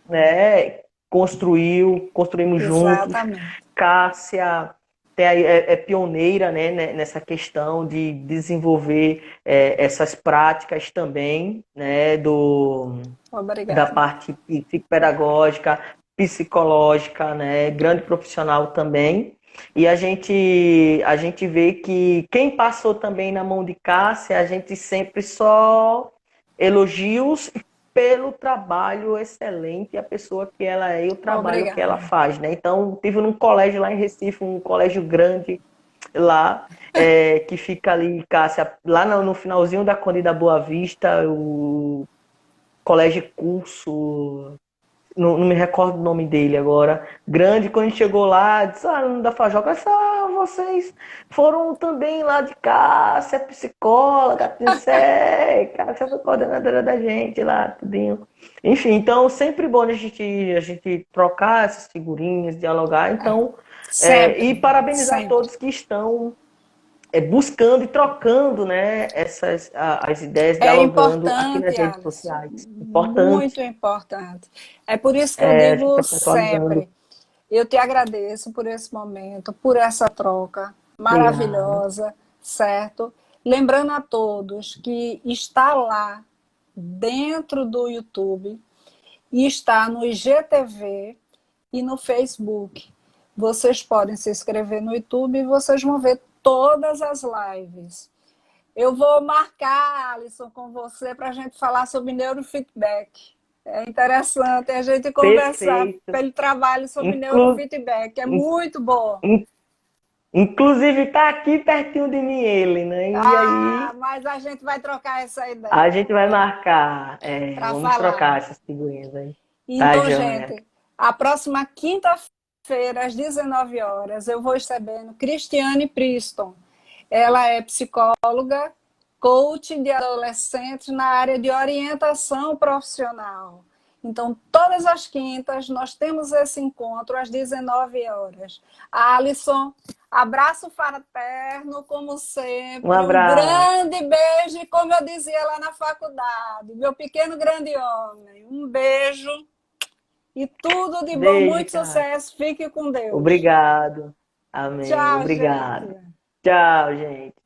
S2: né? Construímos juntos.
S1: Exatamente.
S2: Cássia é pioneira, né, nessa questão de desenvolver essas práticas também, né, da
S1: Obrigada.
S2: parte psicopedagógica, psicológica, né, grande profissional também. E a gente vê que quem passou também na mão de Cássia, a gente sempre só elogios pelo trabalho excelente, a pessoa que ela é e o trabalho que ela
S1: Obrigada.
S2: faz, né? Então, tive num colégio lá em Recife, um colégio grande lá, que fica ali, Cássia, lá no finalzinho da Conde da Boa Vista, o colégio curso, não me recordo o nome dele agora, grande. Quando a gente chegou lá, disse, aluno da Fajoca, disse, vocês foram também lá de Cássia, psicóloga, disse, Cássia foi coordenadora da gente lá, tudinho. Enfim, então sempre bom a gente trocar essas figurinhas, dialogar, então, e
S1: Sempre,
S2: parabenizar
S1: sempre.
S2: todos que estão buscando e trocando, né, as ideias,
S1: É
S2: dialogando aqui
S1: importante,
S2: nas redes
S1: Alisson,
S2: sociais. Importante,
S1: muito importante. É por isso que eu digo
S2: sempre contextualizando.
S1: sempre, eu te agradeço por esse momento, por essa troca
S2: Obrigado.
S1: maravilhosa, certo? Lembrando a todos que está lá dentro do YouTube e está no IGTV e no Facebook. Vocês podem se inscrever no YouTube e vocês vão ver todas as lives. Eu vou marcar, Alisson, com você para a gente falar sobre neurofeedback. É interessante a gente conversar
S2: Perfeito.
S1: pelo trabalho sobre
S2: Inclu,
S1: neurofeedback. É
S2: in-
S1: muito bom.
S2: in- Inclusive, está aqui pertinho de mim ele, né? E
S1: Ah,
S2: aí
S1: mas a gente vai trocar essa
S2: a
S1: ideia
S2: gente vai marcar.
S1: para
S2: Vamos
S1: falar.
S2: trocar essas figurinhas aí. Tá,
S1: Então,
S2: Joia?
S1: gente, a próxima quinta-feira às 19 horas, eu vou recebendo Cristiane Priston. Ela é psicóloga, coach de adolescentes na área de orientação profissional. Então, todas as quintas, nós temos esse encontro às 19 horas. Alisson, abraço fraterno, como sempre.
S2: Um abraço.
S1: Grande beijo, e como eu dizia lá na faculdade, meu pequeno grande homem. Um beijo e tudo de bom,
S2: Beijo,
S1: muito
S2: cara.
S1: sucesso. Fique com Deus.
S2: Obrigado. Amém.
S1: Tchau,
S2: Obrigado.
S1: gente.
S2: Tchau, gente.